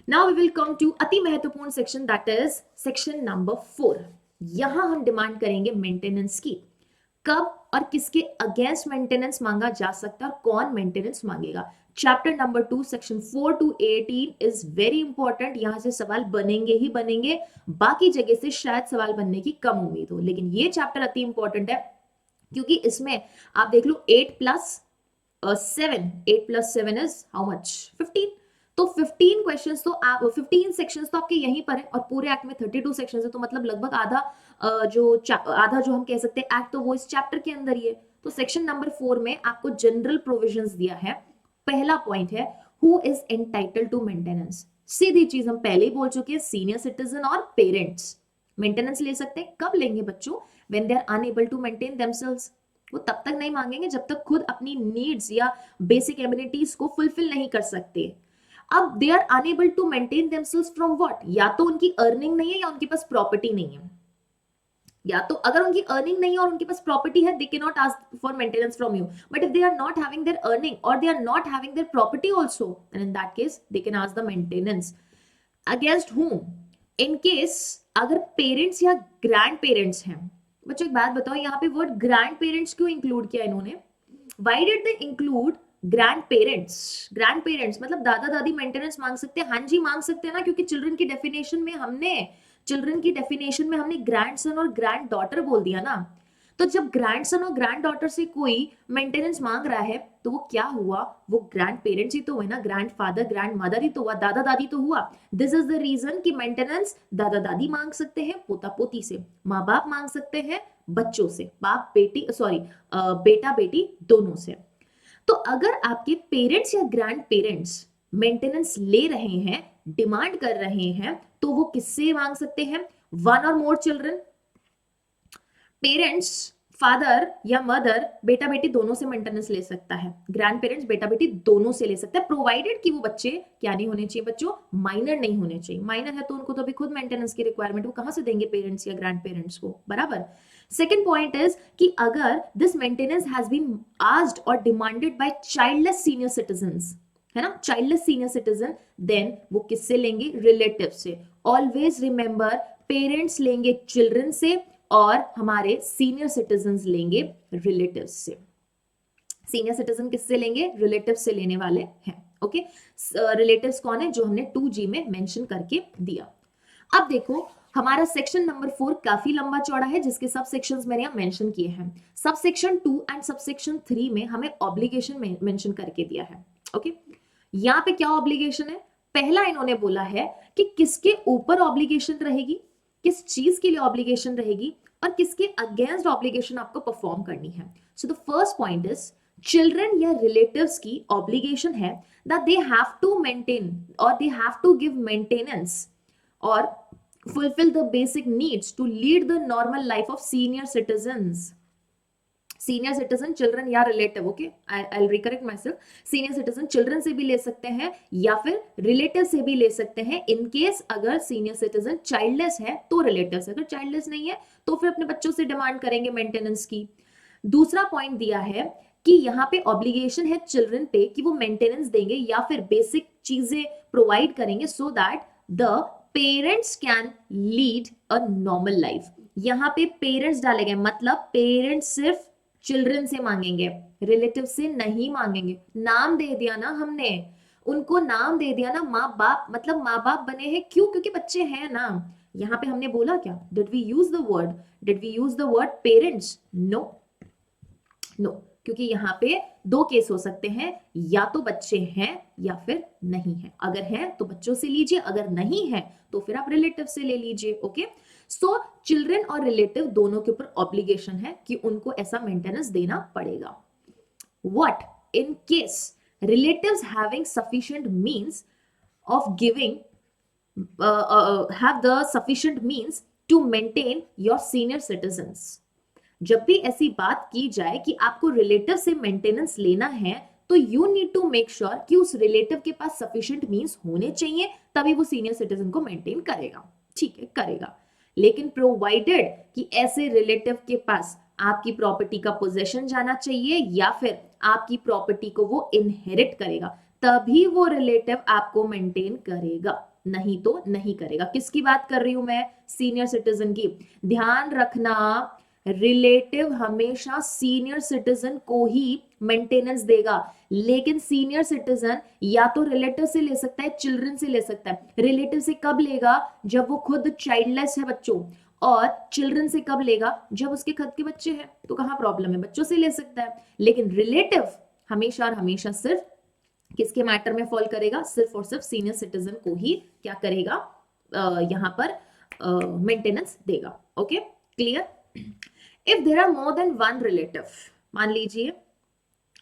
Now we will come to अति महत्वपूर्ण section, that is section number 4. यहां हम डिमांड करेंगे मेंटेनेंस की. कब और किसके अगेंस्ट मेंटेनेंस मांगा जा सकता है और कौन मेंटेनेंस मांगेगा. Chapter number 2 section 4 to 18 is very important. यहां से सवाल बनेंगे ही बनेंगे. बाकी जगह से शायद सवाल बनने की कम उम्मीद हो, लेकिन ये चैप्टर अति इंपॉर्टेंट है क्योंकि इसमें आप देख लो 8 + 7 इज हाउ मच? 15. तो 15 क्वेश्चंस तो आप 15 सेक्शंस तो आपके यहीं पर है और पूरे एक्ट में 32 सेक्शंस है. तो मतलब लगभग आधा जो हम कह सकते हैं एक्ट, तो वो इस चैप्टर के अंदर ही है. तो सेक्शन नंबर 4 में आपको जनरल प्रोविजंस दिया है. पहला पॉइंट है who is entitled to maintenance. सीधी चीज हम पहले ही बोल चुके हैं, सीनियर सिटीजन और पेरेंट्स मेंटेनेंस ले सकते हैं. कब लेंगे बच्चों? When they are unable to maintain themselves. वो तब तक नहीं मांगेंगे जब तक खुद अपनी नीड्स या बेसिक एबिलिटीज को फुलफिल नहीं कर सकते. अब they are unable to maintain themselves from what? या तो उनकी अर्निंग नहीं है या उनके पास प्रॉपर्टी नहीं है. या तो अगर उनकी अर्निंग नहीं है और उनके पास प्रॉपर्टी है, they can not ask for maintenance from you. But if they are not having their earning और they are not having their property also, then in that case they can ask the maintenance. Against whom? In case अगर पेरेंट्स या ग्रैंड पेरेंट्स हैं. बच्चों एक बात बताओ, यहाँ पे वर्ड ग्रैंड पेरेंट्स क्यों इंक्लूड किया इन्होंने? Why did they include grandparents? Grandparents मतलब दादा दादी मेंटेनेंस मांग सकते हैं. हाँ जी मांग सकते हैं ना, क्योंकि चिल्ड्रन की डेफिनेशन में हमने ग्रैंडसन और ग्रैंड डॉटर बोल दिया ना. तो जब ग्रैंडसन और ग्रैंड डॉटर से कोई मेंटेनेंस मांग रहा है तो वो क्या हुआ? वो ग्रैंड पेरेंट्स ही तो हुए ना. ग्रैंड फादर ग्रैंड मदर ही तो हुआ, दादा दादी तो हुआ. दिस इज द रीजन कि मेंटेनेंस दादा दादी मांग सकते हैं पोता पोती से, माँ बाप मांग सकते हैं बच्चों से, बेटा बेटी दोनों से. तो अगर आपके पेरेंट्स या ग्रैंड पेरेंट्स मेंटेनेंस ले रहे हैं, डिमांड कर रहे हैं, तो वो किससे मांग सकते हैं? 1 or more children. Parents father या मदर बेटा बेटी दोनों से मेंटेनेंस ले सकता है. ग्रैंड पेरेंट्स बेटा बेटी दोनों से ले सकता है, प्रोवाइडेड कि वो बच्चे क्या नहीं होने चाहिए बच्चों? माइनर नहीं होने चाहिए. माइनर है तो उनको तो अभी खुद मेंटेनेंस की रिक्वायरमेंट, वो कहां से देंगे पेरेंट्स या ग्रैंड पेरेंट्स को? बराबर. सेकेंड पॉइंट इज कि अगर this maintenance has been asked और demanded by childless senior citizens, है ना, चाइल्डलेस सीनियर सिटीजन, देन वो किससे लेंगे? रिलेटिव से. ऑलवेज रिमेंबर, पेरेंट्स लेंगे चिल्ड्रन से और हमारे सीनियर सिटीजन्स लेंगे रिलेटिव्स से. सीनियर सिटीजन किससे लेंगे? रिलेटिव से लेने वाले हैं. ओके. रिलेटिव्स कौन है? जो हमने 2G में मेंशन करके दिया. अब देखो हमारा सेक्शन नंबर 4 काफी लंबा चौड़ा है, जिसके सब सेक्शंस मैंने यहाँ मेंशन किए हैं। Sub section 2 and sub section 3 में हमें ऑब्लिगेशन मेंशन करके दिया है। ओके, यहाँ पे क्या ऑब्लिगेशन है? पहला इन्होंने बोला है कि किसके ऊपर ऑब्लिगेशन रहेगी, किस चीज के लिए ऑब्लिगेशन रहेगी, और किसके अगेंस्ट ऑब्लिगेशन आपको परफॉर्म करनी है। So the first point is children या रिलेटिव्स की ऑब्लिगेशन है that they have to maintain और they have to give maintenance और fulfill the basic needs to lead the normal life of senior citizens. Senior citizen children या relative, okay, I'll recorrect myself. Senior citizen children से भी ले सकते हैं या फिर relative से भी ले सकते हैं। in case अगर senior citizen childless है तो relative से, अगर childless नहीं है तो फिर अपने बच्चों से डिमांड करेंगे मेंटेनेंस की। दूसरा पॉइंट दिया है कि यहाँ पे ऑब्लिगेशन है चिल्ड्रन पे कि वो मेंटेनेंस देंगे या फिर बेसिक चीजें प्रोवाइड करेंगे so that the parents can lead a normal life. यहाँ पे पेरेंट्स डाले गए, मतलब पेरेंट्स सिर्फ चिल्ड्रन से मांगेंगे, रिलेटिव से नहीं मांगेंगे। नाम दे दिया ना हमने, उनको नाम दे दिया ना माँ बाप, मतलब माँ बाप बने हैं। क्यों? क्योंकि बच्चे हैं ना। यहाँ पे हमने बोला क्या? Did we use the word parents? No, क्योंकि यहाँ पे दो केस हो सकते हैं, या तो बच्चे हैं या फिर नहीं है। अगर है तो बच्चों से लीजिए, अगर नहीं है तो फिर आप रिलेटिव से ले लीजिए। ओके, सो चिल्ड्रन और रिलेटिव दोनों के ऊपर ऑब्लिगेशन है कि उनको ऐसा मेंटेनेंस देना पड़ेगा। What in case relatives having sufficient means of giving have the sufficient means to maintain your senior citizens। जब भी ऐसी बात की जाए कि आपको रिलेटिव से मेंटेनेंस लेना है तो you need to make sure कि उस रिलेटिव के पास सफिशिएंट मींस होने चाहिए, तभी वो सीनियर सिटीजन को मेंटेन करेगा। ठीक है, करेगा, लेकिन प्रोवाइडेड कि ऐसे रिलेटिव के पास आपकी प्रॉपर्टी का पोजेशन जाना चाहिए या फिर आपकी प्रॉपर्टी को वो इनहेरिट करेगा, तभी वो रिलेटिव आपको मेंटेन करेगा, नहीं तो नहीं करेगा। किसकी बात कर रही हूं मैं? सीनियर सिटीजन की। ध्यान रखना, रिलेटिव हमेशा सीनियर सिटीजन को ही मेंटेनेंस देगा, लेकिन सीनियर सिटीजन या तो रिलेटिव से ले सकता है, चिल्ड्रन से ले सकता है। रिलेटिव से कब लेगा? जब वो खुद चाइल्डलेस है बच्चों, और चिल्ड्रन से कब लेगा? जब उसके खुद के बच्चे हैं। तो कहां प्रॉब्लम है? बच्चों से ले सकता है, लेकिन रिलेटिव हमेशा और हमेशा सिर्फ किसके मैटर में फॉल करेगा? सिर्फ और सिर्फ सीनियर सिटीजन को ही क्या करेगा? यहां पर मेंटेनेंस देगा। Okay, clear? If there are more than one relative, मान लीजिए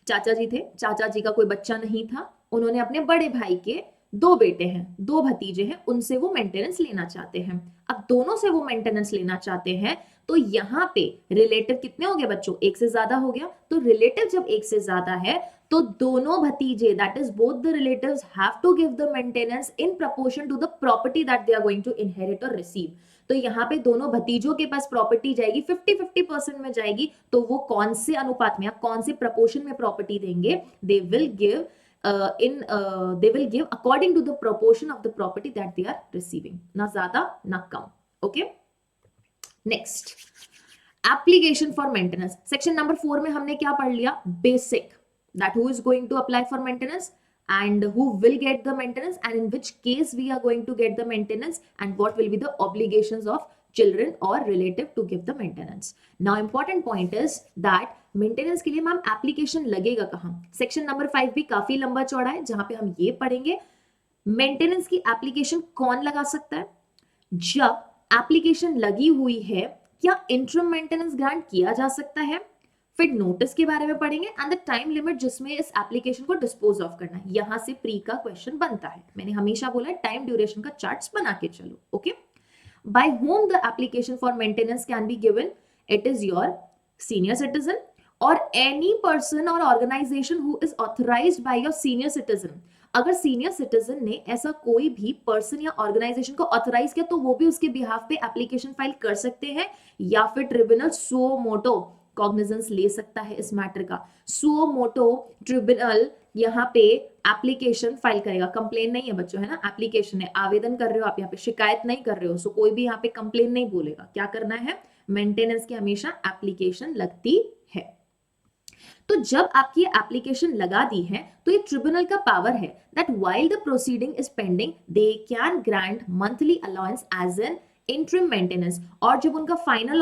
चाचा जी थे, चाचा जी का कोई बच्चा नहीं था, उन्होंने अपने बड़े भाई के दो बेटे हैं, दो भतीजे हैं, उनसे वो मेंटेनेंस लेना चाहते हैं। अब दोनों से वो मेंटेनेंस लेना चाहते हैं तो यहाँ पे रिलेटिव कितने हो गए बच्चों? एक से ज्यादा हो गया। तो रिलेटिव जब एक से ज्यादा है तो दोनों भतीजे, that is both the relatives, have to give the maintenance in proportion to the property that they are going to inherit और रिसीव। तो यहाँ पे दोनों भतीजों के पास प्रॉपर्टी जाएगी 50-50% में जाएगी। तो वो कौन से अनुपात में, कौन से प्रपोर्शन में प्रॉपर्टी देंगे? They will give according to the proportion of the property that they are receiving, ना ज्यादा ना कम। Okay, next, application for maintenance. Section number 4 में हमने क्या पढ़ लिया? Basic, that who is going to apply for maintenance and who will get the maintenance and in which case we are going to get the maintenance and what will be the obligations of children or relative to give the maintenance. Now important point is that maintenance के लिए मैम एप्लीकेशन लगेगा कहां? सेक्शन नंबर 5 भी काफी लंबा चौड़ा है, जहां पे हम ये पढ़ेंगे मेंटेनेंस की एप्लीकेशन कौन लगा सकता है। जब एप्लीकेशन लगी हुई है, क्या इंटरम मेंटेनेंस ग्रांट किया जा सकता है। फिर नोटिस के बारे में पढ़ेंगे एंड द टाइम लिमिट जिसमें इस एप्लीकेशन को डिस्पोज ऑफ करना है। यहां से प्री का क्वेश्चन बनता है। मैंने हमेशा बोला टाइम ड्यूरेशन का चार्ट्स बना के चलो। Okay, by whom the application for maintenance can be given, it is your senior citizen or any person or organization who is authorized by your senior citizen। अगर सीनियर सिटीजन ने ऐसा कोई भी पर्सन या ऑर्गेनाइजेशन को ऑथराइज किया तो वो भी उसके बिहाफ पे एप्लीकेशन फाइल कर सकते हैं, या फिर ट्रिब्यूनल सुओ मोटो कॉग्निजेंस ले सकता है इस मैटर का। सुओ मोटो ट्रिब्यूनल यहाँ पे एप्लीकेशन फाइल करेगा। कंप्लेन नहीं है बच्चों, है ना, एप्लीकेशन है, आवेदन कर रहे हो आप, यहाँ पे शिकायत नहीं कर रहे हो, सो कोई भी यहाँ पे कंप्लेन नहीं बोलेगा। क्या करना है? मेंटेनेंस की हमेशा एप्लीकेशन लगती है। तो जब आपकी एप्लीकेशन लगा दी है तो ये ट्रिब्यूनल का पावर है that while the proceeding is pending they can grant monthly allowance as an interim maintenance. और जब उनका फाइनल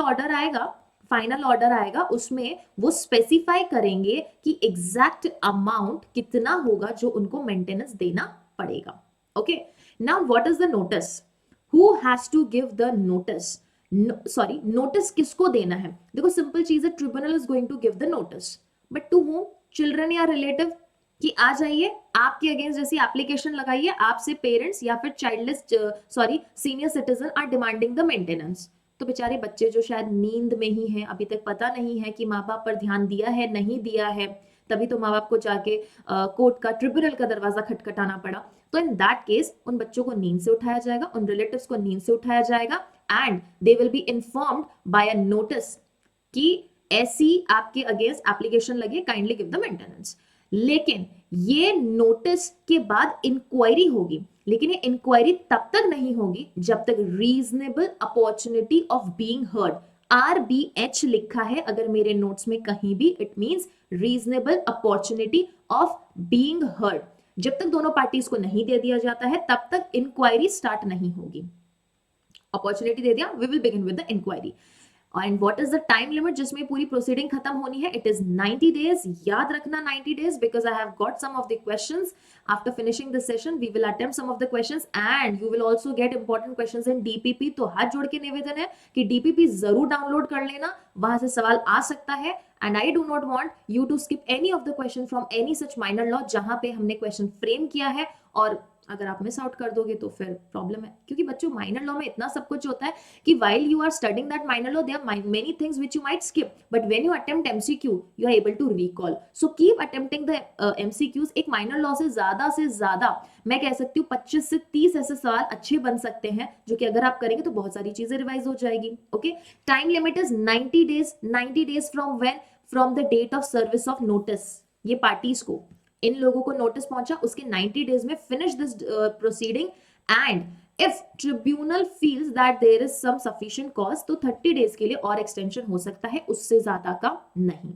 ऑर्डर आएगा उसमें वो स्पेसिफाई करेंगे कि एग्जैक्ट अमाउंट कितना होगा जो उनको मेंटेनेंस देना पड़ेगा। Okay, now what is the notice, who has to give the notice, sorry notice किसको देना है। देखो सिंपल चीज है, tribunal is going to give the notice, but to whom, children या रिलेटिव, कि आ जाइए आपके अगेंस्ट जैसी एप्लीकेशन लगाइए, आपसे पेरेंट्स या फिर childless sorry senior citizen are demanding the maintenance. तो बेचारे बच्चे जो शायद नींद में ही हैं, अभी तक पता नहीं है कि माँ बाप पर ध्यान दिया है नहीं दिया है, तभी तो माँ बाप को जाके कोर्ट का ट्रिब्यूनल का दरवाजा खटखटाना पड़ा। तो इन दैट केस उन बच्चों को नींद से उठाया जाएगा, उन रिलेटिव्स को नींद से उठाया जाएगा, and they will be informed by a notice कि ऐसी आपके अगेंस्ट एप्लीकेशन लगी, काइंडली गिव द मेंटेनेंस। लेकिन ये नोटिस के बाद इंक्वायरी होगी, लेकिन ये इंक्वायरी तब तक नहीं होगी जब तक reasonable opportunity of being heard, RBH लिखा है अगर मेरे नोट्स में कहीं भी, it means reasonable opportunity of being heard. जब तक दोनों पार्टीज को नहीं दे दिया जाता है तब तक इंक्वायरी स्टार्ट नहीं होगी। अपॉर्चुनिटी दे दिया, we will begin with the inquiry. And what is the time limit जिसमें पूरी प्रोसीडिंग खत्म होनी है, इट इज 90 डेज। याद रखना 90 days, because I have got some of the questions after finishing this session, we will attempt some of the questions and you will also get important questions in DPP. तो हाथ जोड़ के निवेदन है कि डीपीपी जरूर डाउनलोड कर लेना, वहां से सवाल आ सकता है। And I do not want you to skip any of the question from any such minor law जहां पे हमने क्वेश्चन फ्रेम किया है, और अगर आप मिस आउट कर दोगे तो फिर प्रॉब्लम है। क्योंकि बच्चों माइनर लॉ में इतना सब कुछ होता है कि while you are studying that minor law there are many things which you might skip, but when you attempt MCQ you are able to recall, so keep attempting the MCQs। एक माइनर लॉ से ज्यादा मैं कह सकती हूँ 25 से 30 ऐसे सवाल अच्छे बन सकते हैं जो कि अगर आप करेंगे तो बहुत सारी चीजें रिवाइज हो जाएगी। Okay, time limit is 90 days. 90 days from when, from the date of service of notice. ये पार्टीज को, इन लोगों को नोटिस पहुंचा उसके 90 डेज में finish this proceeding, and if tribunal feels that there is some sufficient cause तो 30 डेज के लिए और एक्सटेंशन हो सकता है, उससे ज्यादा का नहीं।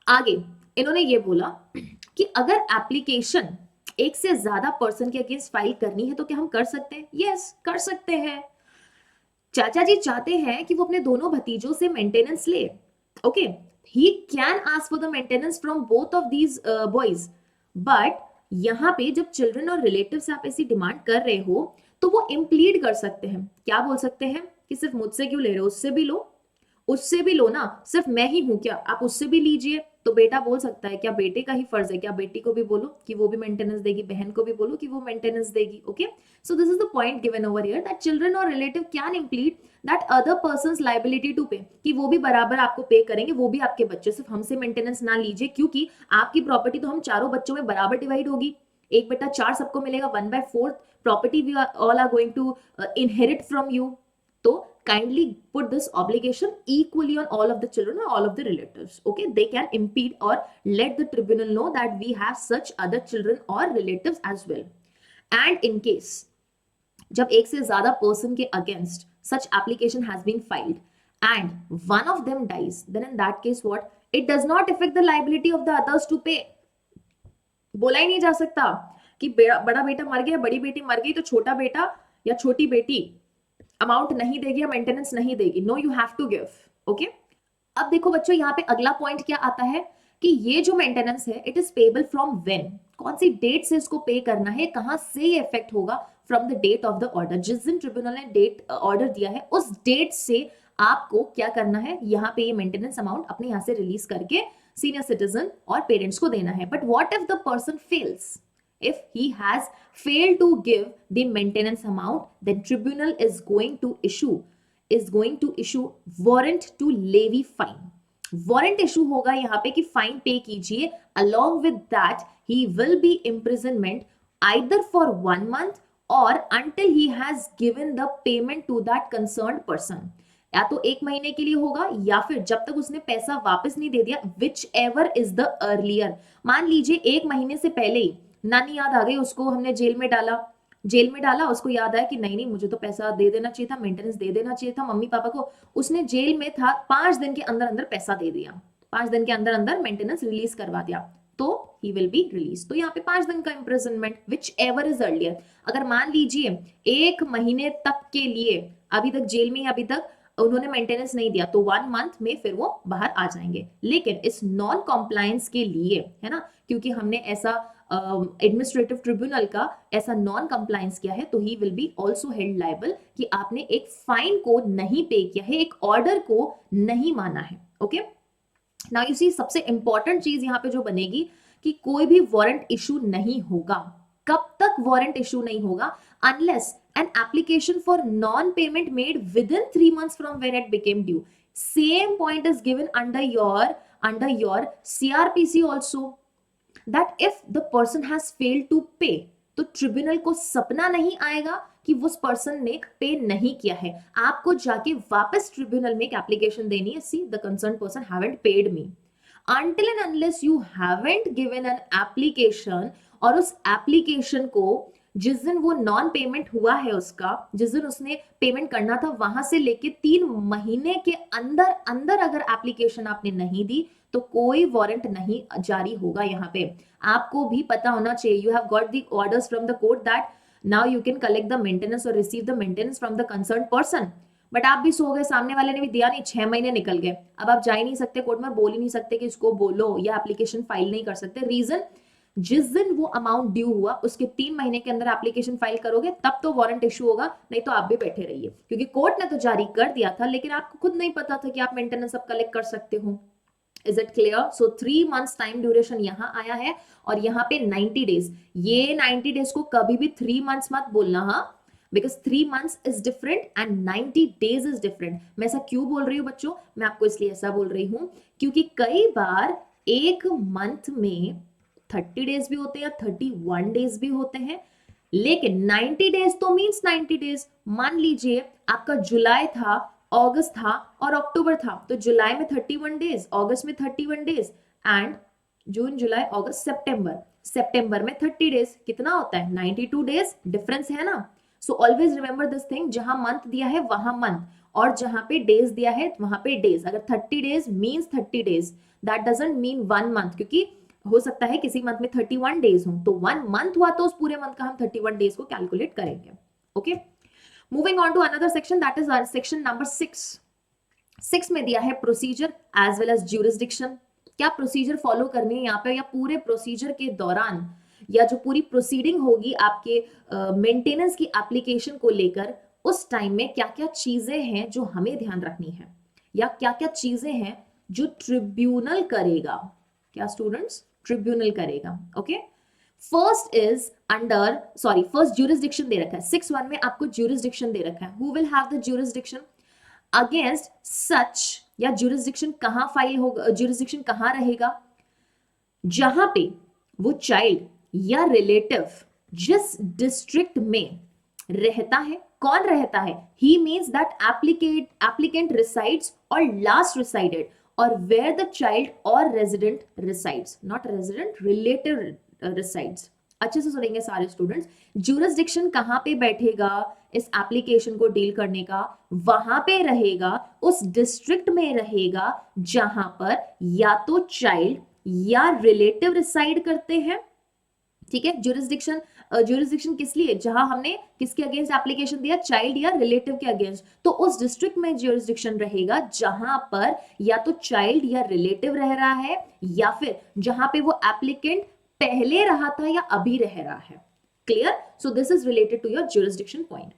आगे इन्होंने ये बोला कि अगर एप्लीकेशन एक से ज्यादा पर्सन के अगेंस्ट फाइल करनी है तो क्या हम कर सकते हैं? यस, कर सकते हैं। चाचा जी चाहते हैं कि वो अपने दोनों भतीजों से मेंटेनेंस ले। Okay, he can ask for the maintenance from both of these boys, but यहाँ पे जब चिल्ड्रन और रिलेटिव से आप ऐसी डिमांड कर रहे हो तो वो इम्प्लीड कर सकते हैं। क्या बोल सकते हैं कि सिर्फ मुझसे क्यों ले रहे हो, उससे भी लो, उससे भी लो ना, सिर्फ मैं ही हूं क्या, आप उससे भी लीजिए। तो बेटा बोल सकता है, क्या बेटे का ही फर्ज है, क्या बेटी को भी बोलो कि वो भी मेंटेनेंस देगी, बहन को भी बोलो कि वो मेंटेनेंस देगी। Okay, so this is the point given over here that children और relative can implead that other persons liability to pay, कि वो भी बराबर आपको पे करेंगे, वो भी आपके बच्चे, सिर्फ हमसे मेंटेनेंस ना लीजिए, क्योंकि आपकी प्रॉपर्टी तो हम चारों बच्चों में बराबर डिवाइड होगी। 1/4 सबको मिलेगा, 1/4 property we all are going to inherit from you. तो kindly put this obligation equally on all of the children or all of the relatives. Okay, they can impede or let the tribunal know that we have such other children or relatives as well. And in case जब एक से ज्यादा person के against such application has been filed and one of them dies, then in that case what? It does not affect the liability of the others to pay. बोला ही नहीं जा सकता कि बड़ा बेटा मर गया, बड़ी बेटी मर गई तो छोटा बेटा या छोटी बेटी अमाउंट नहीं देगी या मेंटेनेंस नहीं देगी। No, you have to give. Okay, अब देखो बच्चों यहाँ पे अगला पॉइंट क्या आता है कि ये जो मेंटेनेंस है it is payable from when, कौन सी डेट से इसको पे करना है, कहां से ये इफेक्ट होगा, from the date of the order. जिस दिन ट्रिब्यूनल ने डेट ऑर्डर दिया है उस डेट से आपको क्या करना है, यहाँ पे ये मेंटेनेंस अमाउंट अपने यहाँ से रिलीज करके सीनियर सिटीजन और पेरेंट्स को देना है। But what if the person fails? If he has failed to give the maintenance amount, then tribunal is going to issue warrant to levy fine. Warrant issue होगा यहाँ पे कि fine pay कीजिए, along with that he will be imprisonment either for 1 month or until he has given the payment to that concerned person. या तो 1 महीने के लिए होगा या फिर जब तक उसने पैसा वापस नहीं दे दिया, whichever is the earlier। मान लीजिए 1 महीने से पहले ही नानी याद आ गई, उसको हमने जेल में डाला, उसको याद आया कि नहीं मुझे तो पैसा दे देना चाहिए था, मेंटेनेंस दे देना चाहिए था मम्मी पापा को। उसने जेल में था, 5 दिन के अंदर अंदर पैसा दे दिया, 5 दिन के अंदर अंदर मेंटेनेंस रिलीज करवा दिया। तो ही विल बी रिलीज। तो यहाँ पे 5 दिन का imprisonment which ever is earlier. अगर मान लीजिए 1 महीने तक के लिए अभी तक जेल में, अभी तक उन्होंने मेंटेनेंस नहीं दिया, तो 1 मंथ में फिर वो बाहर आ जाएंगे। लेकिन इस नॉन कॉम्प्लायंस के लिए, है ना, क्योंकि हमने ऐसा एडमिनिस्ट्रेटिव ट्रिब्यूनल का ऐसा नॉन कंप्लायंस किया है, तो he will be also held liable कि आपने एक फाइन को नहीं पे किया है, एक ऑर्डर को नहीं माना है। ओके, नाउ यू सी, सबसे इंपॉर्टेंट चीज यहाँ पे जो बनेगी कि कोई भी वारंट इशू नहीं होगा। कब तक वारंट इशू नहीं होगा? Unless an application for non-payment made within 3 months from when it became due. Same point is given under your CRPC also, that if the person has failed to pay, तो ट्रिब्यूनल को सपना नहीं आएगा कि उस पर्सन ने पे नहीं किया है। आपको जाके वापस ट्रिब्यूनल में एक एप्लीकेशन देनी है, see the concern person haven't paid me. until and unless you haven't given an application, और उस एप्लीकेशन को जिस दिन वो नॉन पेमेंट हुआ है, उसका जिस दिन उसने पेमेंट करना था, वहां से लेके 3 महीने के अंदर अंदर अगर एप्लीकेशन आपने नहीं दी, तो कोई वारंट नहीं जारी होगा। यहाँ पे आपको भी पता होना चाहिए, you have got the orders from the court that now you can collect the maintenance और receive the maintenance from the concern person. But आप भी सो गए, सामने वाले ने भी दिया नहीं, 6 महीने निकल गए, अब आप जा ही नहीं सकते कोर्ट में, बोल ही नहीं सकते कि इसको बोलो, या एप्लीकेशन फाइल नहीं कर सकते। रीजन, जिस दिन वो अमाउंट ड्यू हुआ उसके 3 महीने के अंदर एप्लीकेशन फाइल करोगे तब तो वारंट इशू होगा, नहीं तो आप भी बैठे रहिए, क्योंकि कोर्ट ने तो जारी कर दिया था, लेकिन आपको खुद नहीं पता था कि आप मेंटेनेंस अब कलेक्ट कर सकते हो। Is it clear? So 3 months time duration यहाँ आया है, और यहाँ पे 90 डेज। ये 90 डेज को कभी भी 3 मंथ्स मत बोलना, हाँ, because 3 months is different and 90 days is different. मैं ऐसा क्यों बोल रही हूँ बच्चों? मैं आपको इसलिए ऐसा बोल रही हूँ क्योंकि कई बार एक मंथ में 30 डेज भी होते हैं, 31 डेज भी होते हैं, लेकिन 90 डेज तो मींस 90 डेज। मान लीजिए आपका जुलाई था, अगस्त था और अक्टूबर था, तो जुलाई में 31 डेज, अगस्त में 31 डेज, एंड जून, जुलाई, अगस्त, सितंबर में 30 डेज, कितना होता है? 92 डेज डिफरेंस है ना। So always remember this thing, जहां मंथ दिया है वहां मंथ, और जहां पे डेज दिया है वहां पे डेज। अगर 30 days means 30 days, that doesn't mean 1 month, क्योंकि हो सकता है किसी मंथ में 31 डेज हो, तो 1 मंथ हुआ तो उस पूरे मंथ का हम 31 डेज को कैलकुलेट करेंगे। Okay, moving on to another section, that is section number 6 में दिया है procedure as well as jurisdiction. क्या प्रोसीजर फॉलो करनी है यहाँ पे, या पूरे प्रोसीजर के दौरान, या जो पूरी प्रोसीडिंग होगी आपके मेंटेनेंस की एप्लीकेशन को लेकर, उस टाइम में क्या क्या चीजें हैं जो हमें ध्यान रखनी है, या क्या क्या चीजें हैं जो ट्रिब्यूनल करेगा। क्या स्टूडेंट्स? ट्रिब्यूनल करेगा। Okay, first is under, sorry, first jurisdiction दे रखा है 6(1) में, आपको ज्यूरिसडिक्शन दे रखा है। Who will have the jurisdiction against such, या ज्यूरिसडिक्शन कहां फाइल होगा, ज्यूरिसडिक्शन कहां रहेगा? जहां पे वो चाइल्ड या रिलेटिव जिस डिस्ट्रिक्ट में रहता है, कौन रहता है? ही मीन्स दैट एप्लीकेंट रिसाइड्स और लास्ट रिसाइडेड, और वेयर द चाइल्ड और resident resides, not resident, relative resides. अच्छे से सुनेंगे सारे स्टूडेंट्स। ज्यूरिसडिक्शन कहां पे बैठेगा इस एप्लीकेशन को डील करने का? वहां पे रहेगा, उस डिस्ट्रिक्ट में रहेगा जहां पर या तो चाइल्ड या रिलेटिव रिसाइड करते हैं। ठीक है, ज्यूरिसडिक्शन किस लिए? जहां हमने किसके अगेंस्ट एप्लीकेशन दिया? चाइल्ड या रिलेटिव के अगेंस्ट। तो उस डिस्ट्रिक्ट में ज्यूरिसडिक्शन रहेगा जहां पर या तो चाइल्ड या रिलेटिव रह रहा है, या फिर जहां पे वो एप्लीकेंट पहले रहा था या अभी रह रहा है। Clear? So this is related to your jurisdiction point.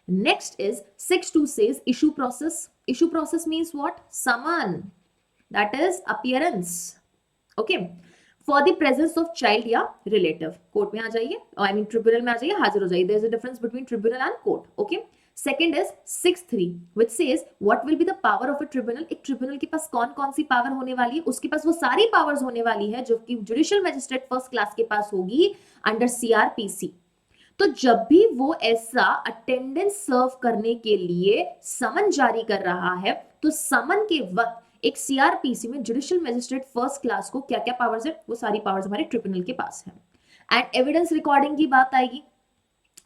Next is 6(2) says issue process. Issue process means what? Summon, that is appearance. Okay, for the presence of child या relative. कोर्ट में आ जाइए, I mean ट्रिब्यूनल में आ जाइए, हाजिर हो जाइए. There is a difference between tribunal and court. Okay. Second is 6(3) which says what will be the power of a tribunal. एक ट्रिब्यूनल के पास कौन कौन सी पावर होने वाली है? उसके पास वो सारी पावर्स होने वाली है जो कि जुडिशियल मैजिस्ट्रेट फर्स्ट क्लास के पास होगी अंडर CRPC. तो जब भी वो ऐसा अटेंडेंस सर्व करने के लिए समन जारी कर रहा है, तो समन के वक्त एक CRPC में जुडिशियल मैजिस्ट्रेट फर्स्ट क्लास को क्या क्या पावर्स है? वो सारी पावर्स हमारे ट्रिब्यूनल के पास है। एंड एविडेंस रिकॉर्डिंग की बात आएगी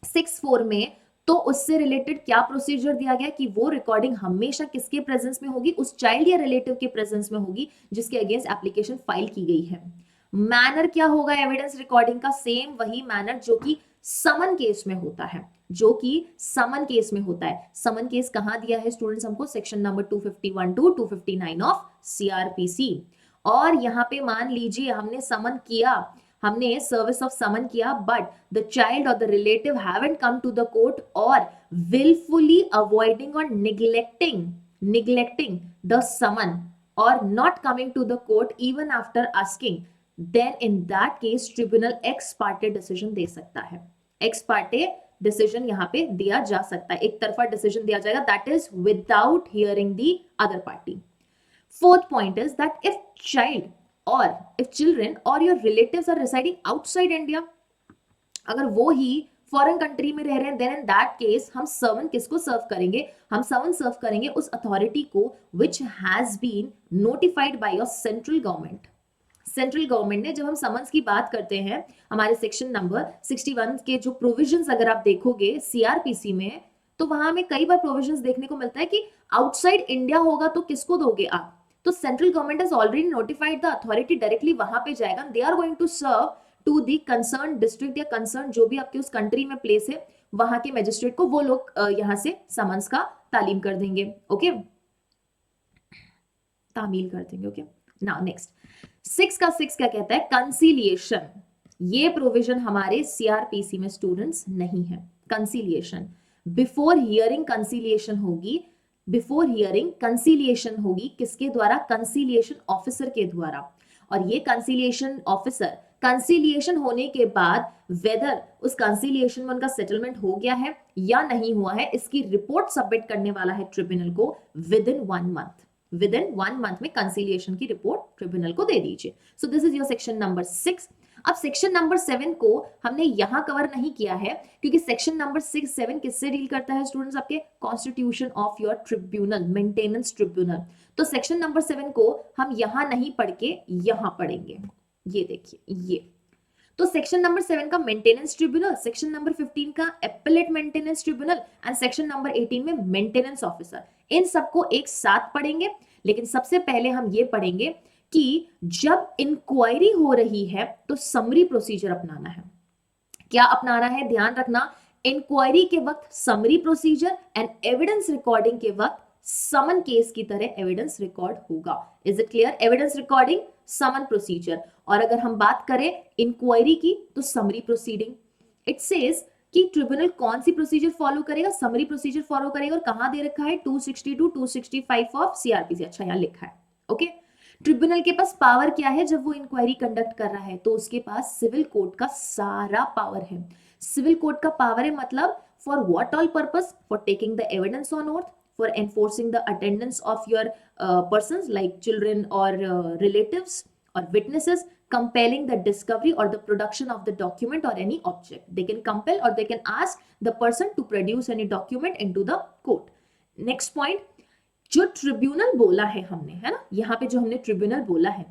6(4) में, तो उससे रिलेटेड क्या प्रोसीजर दिया गया कि वो रिकॉर्डिंग हमेशा किसके प्रेजेंस में होगी? उस चाइल्ड या रिलेटिव के प्रेजेंस में होगी जिसके अगेंस्ट एप्लीकेशन फाइल की गई है। मैनर क्या होगा एविडेंस रिकॉर्डिंग का? सेम वही मैनर जो कि समन केस में होता है, जो कि समन केस में होता है। समन केस कहां दिया है स्टूडेंट्स हमको? Section number 251 to 259 of CrPC. और यहां पे मान लीजिए हमने समन किया, हमने सर्विस ऑफ समन किया, बट द चाइल्ड और the relative haven't come to the court और willfully avoiding or neglecting the summon or not coming to the court even after asking, then in that case tribunal ex parte decision दे सकता है। ex parte decision यहाँ पे दिया जा सकता है, एक तरफा decision दिया जाएगा, that is without hearing the other party. Fourth point is that if children or your relatives are residing outside India, अगर वो ही फॉरेन कंट्री में रह रहे हैं, देन इन दैट केस हम समन किसको सर्व करेंगे? हम समन सर्व करेंगे उस अथॉरिटी को which has been notified by your central government. Central government ने, जब हम समन्स की बात करते हैं हमारे सेक्शन नंबर 61 के जो प्रोविजंस अगर आप देखोगे सीआरपीसी में, तो वहां में कई बार प्रोविजंस देखने को मिलता है कि आउटसाइड इंडिया होगा तो किसको दोगे आप? तो central government has already notified the authority, directly वहां पे जाएगा, they are going to serve to the concern district या कंसर्न जो भी आपके उस कंट्री में प्लेस है, वहां के मैजिस्ट्रेट को वो लोग यहां से समन्स का तालीम कर देंगे। ओके, तामील कर देंगे। ओके, नाउ नेक्स्ट 6 का 6 क्या कहता है? कंसीलिएशन। ये प्रोविजन हमारे सीआरपीसी में स्टूडेंट्स नहीं है। कंसीलिएशन, बिफोर हियरिंग कंसीलिएशन होगी, बिफोर हियरिंग कंसीलिएशन होगी किसके द्वारा? कंसीलिएशन ऑफिसर के द्वारा। और ये कंसीलिएशन ऑफिसर कंसीलिएशन होने के बाद वेदर उस कंसीलिएशन में उनका सेटलमेंट हो गया है या नहीं हुआ है, इसकी रिपोर्ट सबमिट करने वाला है ट्रिब्यूनल को with in 1 month. With in 1 month में कंसीलिएशन की रिपोर्ट ट्रिब्यूनल को दे दीजिए। सो this is your section number 6। अब सेक्शन नंबर 7 को हमने यहां कवर नहीं किया है क्योंकि सेक्शन नंबर 6-7 किससे डील करता है स्टूडेंट्स? आपके constitution of your tribunal, maintenance tribunal. तो सेक्शन नंबर 7 को हम यहां नहीं पढ़ के यहां पढ़ेंगे। ये देखिए, ये तो सेक्शन नंबर 7 का मेंटेनेंस ट्रिब्यूनल, सेक्शन नंबर 15 का appellate maintenance tribunal and section number 18 में मेंटेनेंस ऑफिसर। इन सबको एक साथ पढ़ेंगे, लेकिन सबसे पहले हम ये पढ़ेंगे कि जब इंक्वायरी हो रही है तो समरी प्रोसीजर अपनाना है। क्या अपनाना है? ध्यान रखना, इंक्वायरी के वक्त summary procedure and evidence recording के वक्त समन केस की तरह एविडेंस रिकॉर्ड होगा। Is it clear? Evidence recording, summon procedure. और अगर हम बात करें इंक्वायरी की तो समरी प्रोसीडिंग। इट सेज कि ट्रिब्यूनल कौन सी प्रोसीजर फॉलो करेगा? समरी प्रोसीजर फॉलो करेगा। और कहां दे रखा है? 262 265 ऑफ सीआरपीसी। अच्छा, यहां लिखा है। ओके, ट्रिब्यूनल के पास पावर क्या है जब वो इंक्वायरी कंडक्ट कर रहा है? तो उसके पास सिविल कोड का सारा पावर है। सिविल कोड का पावर है मतलब for what all purpose? For taking the evidence on oath, for enforcing the attendance of your persons like children or relatives or witnesses, compelling the discovery or the production of the document or any object. They can compel or they can ask the person to produce any document into the court. Next point, जो ट्रिब्यूनल बोला है हमने, है ना, यहाँ पे जो हमने ट्रिब्यूनल बोला है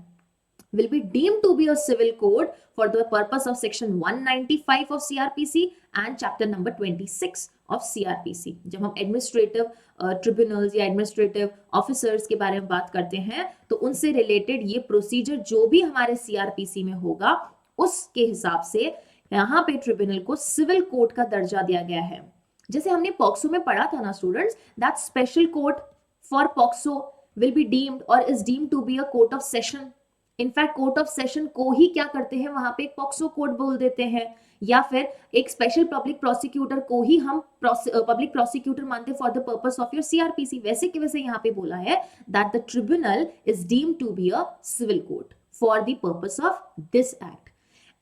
will be deemed to be a civil code for the purpose of section 195 of CRPC and chapter number 26 of CRPC. जब हम एडमिनिस्ट्रेटिव ट्रिब्यूनल्स या एडमिनिस्ट्रेटिव ऑफिसर्स के बारे में बात करते हैं तो उनसे रिलेटेड ये प्रोसीजर जो भी हमारे सीआरपीसी में होगा उसके हिसाब से यहाँ पे ट्रिब्यूनल को सिविल कोर्ट का दर्जा दिया गया है। जैसे हमने पॉक्सो में पढ़ा था ना students, that special court for POCSO will be deemed और is deemed to be a court of session. In fact court of session को ही क्या करते हैं, वहां पे एक पॉक्सो कोर्ट बोल देते हैं, या फिर एक स्पेशल पब्लिक प्रोसिक्यूटर को ही हम पब्लिक प्रोसिक्यूटर मानते for the purpose of your CrPC. वैसे के वैसे यहाँ पे बोला है that the tribunal is deemed to be a civil court for the purpose of this act.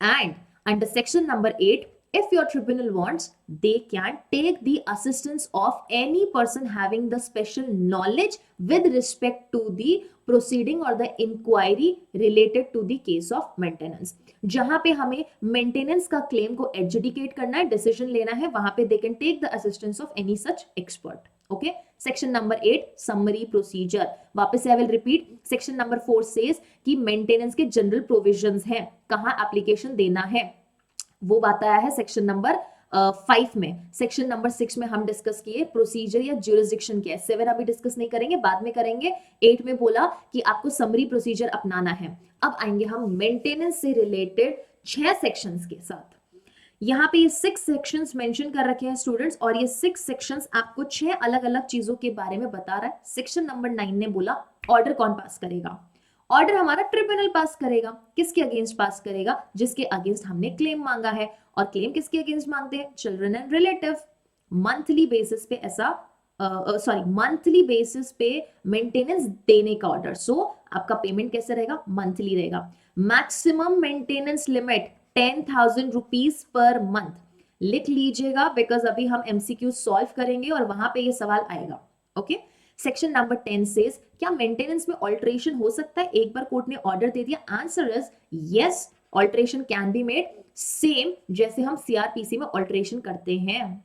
And under section number 8, if your tribunal wants, they can take the assistance of any person having the special knowledge with respect to the proceeding or the inquiry related to the case of maintenance. जहां पे हमें मेंटेनेंस का क्लेम को एडजुडिकेट करना है, डिसीजन लेना है, वहां पे they can take the assistance of any such expert. Okay, section number 8 summary procedure. वापस से I will repeat, section number 4 says कि मेंटेनेंस के जनरल प्रोविजंस हैं, कहां एप्लीकेशन देना है, वो बात आया है सेक्शन नंबर 5 में, सेक्शन नंबर 6 में हम डिस्कस किए प्रोसीजर या ज्यूरिसडिक्शन क्या है। 7 अभी डिस्कस नहीं करेंगे, बाद में करेंगे। 8 में बोला कि आपको समरी प्रोसीजर अपनाना है। अब आएंगे हम मेंटेनेंस से रिलेटेड 6 सेक्शंस के साथ। यहाँ पे ये 6 सेक्शंस मेंशन कर रखे हैं स्टूडेंट्स, और ये 6 सेक्शंस आपको 6 अलग अलग चीजों के बारे में बता रहा है। सेक्शन नंबर 9 ने बोला ऑर्डर कौन पास करेगा? ऑर्डर हमारा ट्रिब्यूनल पास करेगा। किसके अगेंस्ट पास करेगा? जिसके अगेंस्ट हमने क्लेम मांगा है। और क्लेम किसके अगेंस्ट मांगते हैं? Children and relative. Monthly basis पे ऐसा मंथली बेसिस पे मेंटेनेंस देने का ऑर्डर। सो आपका पेमेंट कैसे रहेगा? मंथली रहेगा। Maximum maintenance limit 10,000 rupees per month. लिख लीजिएगा, बिकॉज अभी हम एमसीक्यू सॉल्व करेंगे और वहां पे ये सवाल आएगा। ओके। सेक्शन नंबर 10 सेज क्या मेंटेनेंस में ऑल्टरेशन हो सकता है? एक बार कोर्ट ने ऑर्डर दे दिया, answer is yes, alteration can be made, same जैसे हम सीआरपीसी में ऑल्टरेशन करते हैं।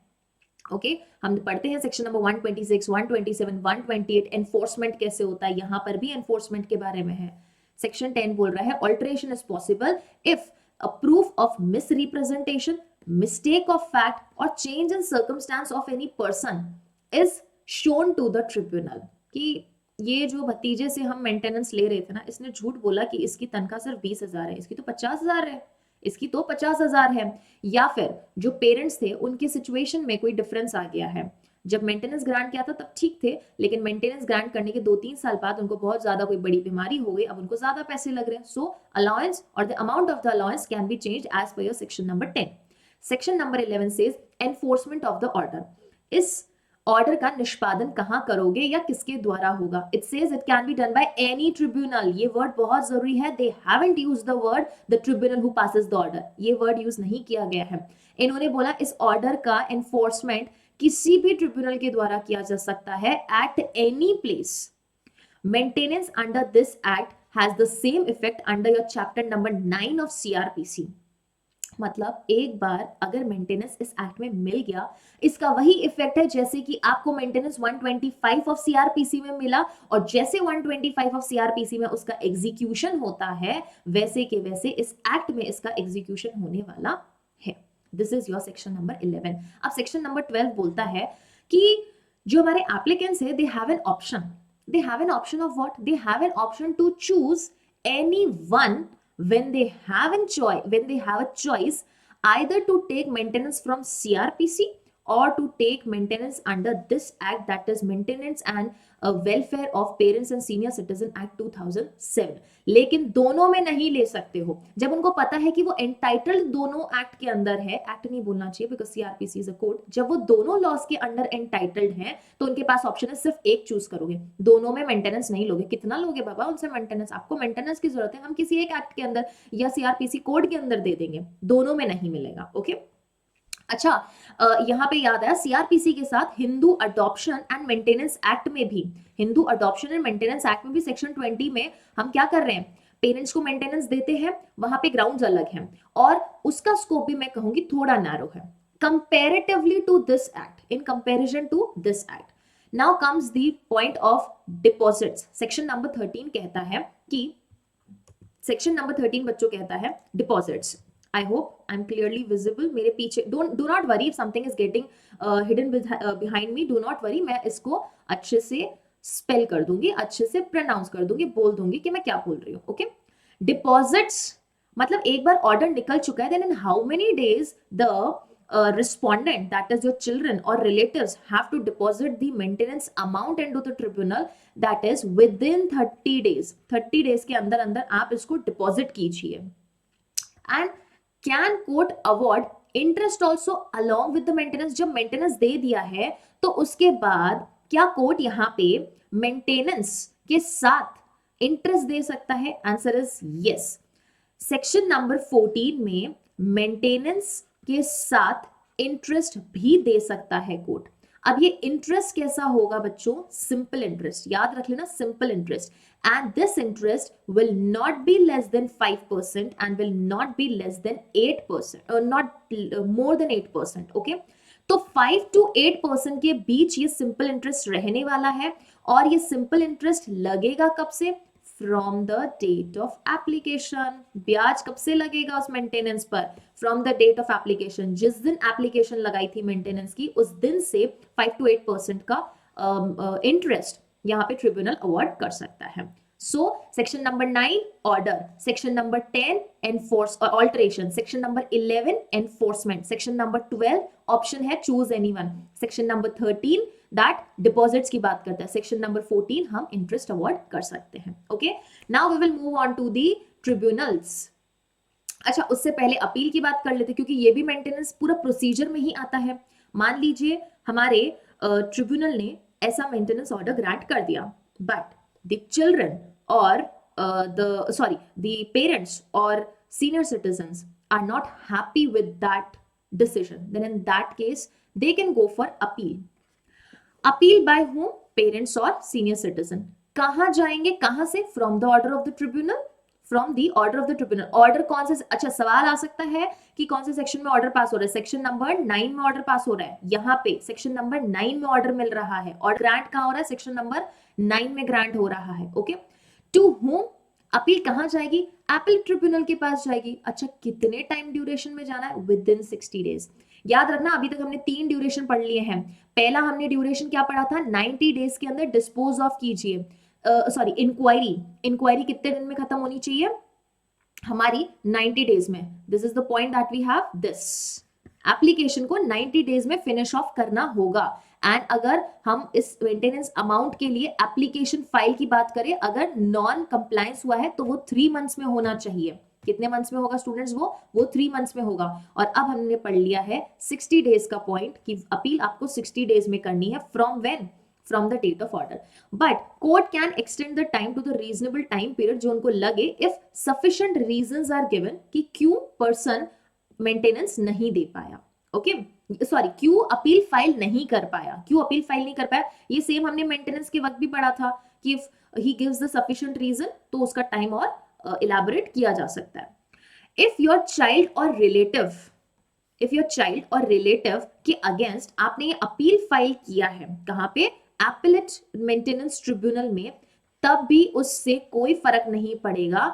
ओके हम पढ़ते हैं सेक्शन नंबर 126, 127, 128 एनफोर्समेंट कैसे होता है, यहां पर भी एनफोर्समेंट के बारे में है। सेक्शन 10 बोल रहा है alteration is possible if a proof of misrepresentation, mistake of fact or change in circumstance of any person is shown to the tribunal। कि ये जो भतीजे से हम मेंटेनेंस ले रहे थे ना, इसने झूठ बोला कि इसकी तनख्वाह सिर्फ 20,000 है, इसकी तो 50,000 है, इसकी तो 50,000 है। या फिर जो पेरेंट्स थे उनके सिचुएशन में कोई डिफरेंस आ गया है। जब मेंटेनेंस ग्रांट किया था तब ठीक थे, लेकिन मेंटेनेंस ग्रांट करने के 2-3 साल बाद उनको बहुत ज्यादा कोई बड़ी बीमारी हो गई, अब उनको ज्यादा पैसे लग रहे हैं। सो अलाउंस और the amount of the allowance can be changed as per your section number 10। Section number 11 says enforcement of the order. इस ऑर्डर का निष्पादन कहां करोगे या किसके द्वारा होगा? It says it can be done by any tribunal. ये वर्ड बहुत जरूरी है, they haven't used the word the tribunal who passes the order, ये वर्ड यूज नहीं किया गया है। इन्होंने बोला इस ऑर्डर का एनफोर्समेंट किसी भी ट्रिब्यूनल के द्वारा किया जा सकता है at any place. Maintenance under this act has the same effect under your chapter number 9 of CrPC. मतलब एक बार अगर मेंटेनेंस इस एक्ट में मिल गया, इसका वही इफेक्ट है जैसे कि आपको मेंटेनेंस 125 ऑफ सीआरपीसी में मिला, और जैसे 125 ऑफ सीआरपीसी में उसका एग्जीक्यूशन होता है, वैसे के वैसे इस एक्ट में इसका एग्जीक्यूशन होने वाला है। This is your section number 11। अब सेक्शन नंबर 12 बोलता है कि जो हमारे एप्लीकेंट्स है, they have an option of what? They have an option to choose any one when they have a choice either to take maintenance from CRPC or to take maintenance under this act, that is Maintenance and Welfare of Parents and Senior Citizen Act 2007। लेकिन दोनों में नहीं ले सकते हो। जब उनको पता है कि वो एंटाइटल्ड दोनों एक्ट के अंदर है, एक्ट नहीं बोलना चाहिए because CrPC is a code, जब वो दोनों लॉज के अंडर एंटाइटल्ड हैं तो उनके पास ऑप्शन है सिर्फ एक चूज करोगे, दोनों में मेंटेनेंस नहीं लोगे। कितना लोगे बाबा उनसे मेंटेनेंस? आपको मेंटेनेंस की जरूरत है, हम किसी एक एक्ट के अंदर या सीआरपीसी कोड के अंदर दे देंगे, दोनों में नहीं मिलेगा। ओके अच्छा, यहां पे याद आया सीआरपीसी के साथ Hindu adoption and maintenance act में भी, Hindu adoption and maintenance act में भी सेक्शन 20 में हम क्या कर रहे हैं? पेरेंट्स को मेंटेनेंस देते हैं, वहां पे ग्राउंड्स अलग हैं और उसका स्कोप भी मैं कहूंगी थोड़ा नैरो है comparatively to this act, in comparison to this act. Now comes the point of deposits. Section number 13 कहता है कि सेक्शन नंबर 13 बच्चों कहता है deposits. I hope I'm clearly visible। मेरे पीछे do not worry if something is getting hidden behind me, do not worry, मैं इसको अच्छे से स्पेल कर दूंगी, अच्छे से प्रोनाउंस कर दूंगी, बोल दूंगी कि मैं क्या बोल रही हूँ। ओके, डिपॉजिट्स मतलब एक बार ऑर्डर निकल चुका है, then in how many days the respondent, that is your children or relatives, have to deposit the maintenance amount into the tribunal, that is within 30 days। 30 days के अंदर अंदर आप इसको डिपॉजिट कीजिए। And can court award interest also along with the maintenance. जब मेंटेनेंस दे दिया है तो उसके बाद क्या कोर्ट यहाँ पे मेंटेनेंस के साथ इंटरेस्ट दे सकता है? Answer is yes. Section number 14 में मेंटेनेंस के साथ इंटरेस्ट भी दे सकता है कोर्ट। अब ये इंटरेस्ट कैसा होगा बच्चों? सिंपल इंटरेस्ट, याद रख लेना, simple interest. and this interest will not be less than 5% and will not be less than 8% or not more than 8%। okay, तो 5 to 8% के बीच ये सिंपल इंटरेस्ट रहने वाला है। और ये सिंपल इंटरेस्ट लगेगा कब से? From the date of application. ब्याज कब से लगेगा उस मेंटेनेंस पर? From the date of application, जिस दिन एप्लीकेशन लगाई थी मेंटेनेंस की उस दिन से 5 to 8% का इंटरेस्ट यहाँ पे ट्रिब्यूनल अवॉर्ड कर सकता है। So section number 9 order, section number 10 enforce or alteration, section number 11 enforcement, section number 12 option है choose anyone, section number 13 that deposits की बात करता है, section number 14 हम interest award कर सकते हैं। Okay, now we will move on to the tribunals। अच्छा, उससे पहले अपील की बात कर लेते क्योंकि ये भी मेंटेनेंस पूरा प्रोसीजर में ही आता है। मान लीजिए हमारे ट्रिब्यूनल ने ऐसा मेंटेनेंस ऑर्डर ग्रांट कर दिया, but the children or the parents or senior citizens are not happy with that decision, then in that case they can go for appeal by whom? Parents or senior citizen। कहां जाएंगे, कहां से? From the order of the tribunal, from the order of the tribunal. Order कौन से? अच्छा, सवाल आ सकता है कि कौन से सेक्शन में ऑर्डर पास हो रहा है। सेक्शन नंबर 9 में ऑर्डर पास हो रहा है, यहाँ पे सेक्शन नंबर 9 में ऑर्डर मिल रहा है और ग्रांट कहाँ हो रहा है? सेक्शन नंबर 9 में ग्रांट हो रहा है। ओके, टू होम अपील कहां जाएगी? एपेलेट ट्रिब्यूनल के पास जाएगी। अच्छा, कितने टाइम ड्यूरेशन में जाना है? With in 60 days. याद रखना, अभी तक हमने 3 ड्यूरेशन पढ़ लिए हैं। पहला हमने ड्यूरेशन क्या पढ़ा था? 90 डेज के अंदर डिस्पोज ऑफ कीजिए, सॉरी इंक्वायरी कितने दिन में खत्म होनी चाहिए? हमारी 90 डेज में। This is the point that we have this. Application को 90 डेज में फिनिश ऑफ करना होगा। एंड अगर हम इस मेंटेनेंस अमाउंट के लिए एप्लीकेशन फाइल की बात करें, अगर नॉन कंप्लायंस हुआ है तो वो 3 मंथ्स में होना चाहिए। कितने मंथ्स में होगा स्टूडेंट्स? वो 3 मंथ्स में होगा। और अब हमने पढ़ लिया है 60 डेज का पॉइंट कि अपील आपको 60 डेज में करनी है। From when? from the date of order, but court can extend the time to the reasonable time period जो उनको लगे if sufficient reasons are given कि क्यों person maintenance नहीं दे पाया। ओके, सॉरी, क्यों अपील फाइल नहीं कर पाया, क्यों अपील फाइल नहीं कर पाया। ये सेम हमने मेंटेनेंस के वक्त भी पढ़ा था कि if he gives the sufficient reason तो उसका टाइम और इलैबोरेट किया जा सकता है। if your child or relative के अगेंस्ट आपने ये अपील फाइल किया है, कहां पे? एपेलेट मेंटेनेंस ट्रिब्यूनल में, तब भी उससे कोई फर्क नहीं पड़ेगा।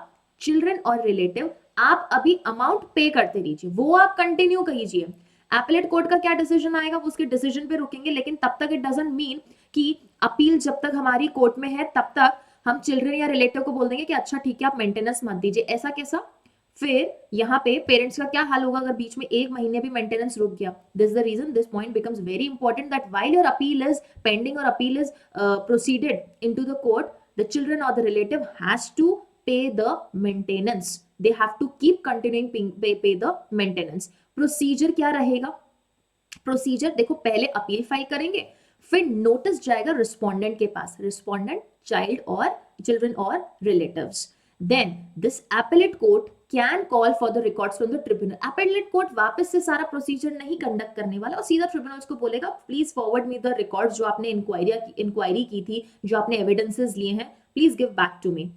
चिल्ड्रन और रिलेटिव, आप अभी अमाउंट पे करते रहिए, वो आप कंटिन्यू कीजिए। एपेलेट कोर्ट का क्या डिसीजन आएगा वो उसके डिसीजन पे रुकेंगे, लेकिन तब तक इट डजंट मीन कि अपील जब तक हमारी कोर्ट में है तब तक हम चिल्ड्रन या रिलेटिव को बोल देंगे कि अच्छा ठीक है आप मेंटेनेंस मत दीजिए। ऐसा कैसा? फिर यहाँ पे पेरेंट्स का क्या हाल होगा अगर बीच में 1 महीने भी मेंटेनेंस रुक गया? This is the reason this point becomes very important that while your appeal is pending और appeal is proceeded into the court, the children और the relative has to pay the maintenance. They have to keep continuing pay the maintenance. Procedure क्या रहेगा? प्रोसीजर देखो, पहले अपील फाइल करेंगे, फिर नोटिस जाएगा रिस्पोंडेंट के पास, रिस्पोंडेंट चाइल्ड और चिल्ड्रन और relatives. Then this appellate court can call for the records from the tribunal। appellate court वापस से सारा प्रोसीजर नहीं कंडक्ट करने वाला और सीधा ट्रिब्यूनल्स को बोलेगा please forward me the records जो आपने इंक्वायरी की थी, जो आपने एविडेंसेस लिए हैं, please give back to me.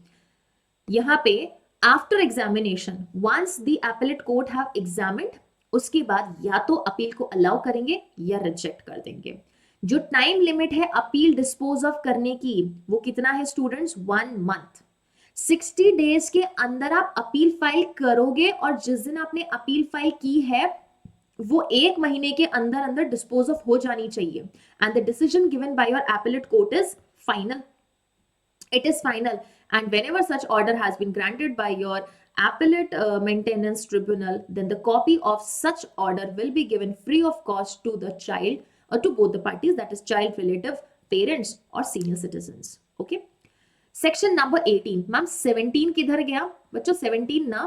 यहाँ पे after examination, once the appellate court have examined, उसके बाद या तो अपील को अलाउ करेंगे या रिजेक्ट कर देंगे। जो टाइम लिमिट है अपील डिस्पोज ऑफ करने की वो कितना है स्टूडेंट्स? 1 मंथ। 60 डेज के अंदर आप अपील फाइल करोगे और जिस दिन आपने अपील फाइल की है वो 1 महीने के अंदर अंदर डिस्पोज ऑफ हो जानी चाहिए। And the decision given by your appellate court is final, it is final, and whenever such order has been granted by your appellate maintenance tribunal, then the copy of such order will be given free of cost to the child or to both the parties, that is child, relative, parents or senior citizens। okay, section number 18। Ma'am 17 किधर गया बच्चों? 17 ना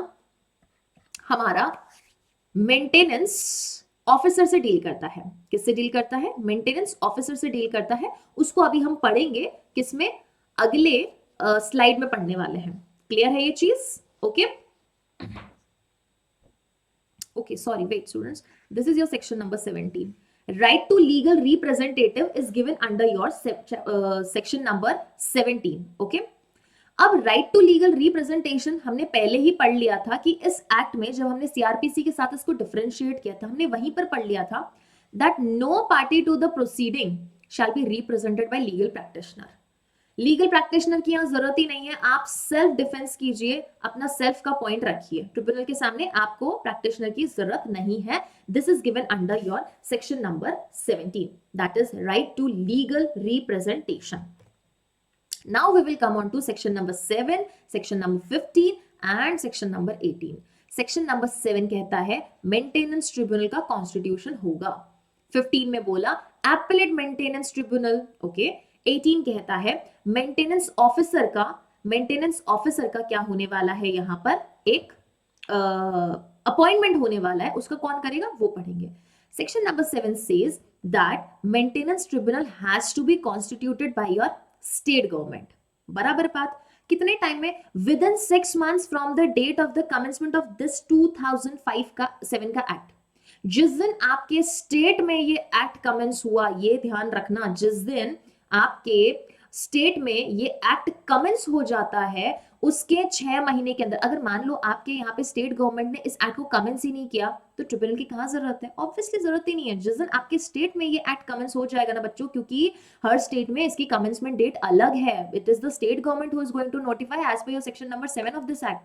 हमारा मेंटेनेंस ऑफिसर से डील करता है। किससे डील करता है? मेंटेनेंस ऑफिसर से डील करता है। उसको अभी हम पढ़ेंगे किसमें? अगले स्लाइड में पढ़ने वाले हैं। क्लियर है ये चीज? Okay okay, sorry, wait students, this is your section number 17। right to legal representative is given under your section number 17। okay, अब राइट टू लीगल रिप्रेजेंटेशन हमने पहले ही पढ़ लिया था कि इस एक्ट में जब हमने सीआरपीसी के साथ इसको डिफरेंशिएट किया था, हमने वहीं पर पढ़ लिया था that no party to the proceeding shall be represented by legal practitioner. Legal practitioner की यहाँ जरूरत ही नहीं है, आप सेल्फ डिफेंस कीजिए, अपना सेल्फ का पॉइंट रखिए, ट्रिब्यूनल के सामने आपको प्रैक्टिशनर की जरूरत नहीं है. This is given under your section number 17, that is right to legal representation. Now we will come on to section number 7, section number 15 and section number 18. Section number 7 कहता है मेंटेनेंस ट्रिब्यूनल का कॉन्स्टिट्यूशन होगा. 15 में बोला एपेलेट मेंटेनेंस ट्रिब्यूनल. ओके. 18 कहता है मेंटेनेंस ऑफिसर का क्या होने वाला है, यहां पर एक अपॉइंटमेंट होने वाला है, उसका कौन करेगा वो पढ़ेंगे. Section number 7 says that maintenance tribunal has to be constituted by your state government. बराबर बात. कितने टाइम में? Within 6 months from the date of the commencement of this 2005 का 7 का एक्ट. जिस दिन आपके स्टेट में ये एक्ट कमेंस हुआ, ये ध्यान रखना, जिस दिन आपके स्टेट में ये एक्ट कमेंस हो जाता है उसके 6 महीने के अंदर, अगर मान लो आपके यहाँ पे स्टेट गवर्नमेंट ने इस एक्ट को कमेंस ही नहीं किया तो ट्रिब्यूनल की कहाँ जरूरत है? ऑब्वियसली जरूरत ही नहीं है. जिस दिन आपके स्टेट में ये एक्ट कमेंस हो जाएगा ना बच्चों, क्योंकि हर स्टेट में इसकी कमेंसमेंट डेट अलग है. It is the state government who is going to notify as per your section number 7 of this act.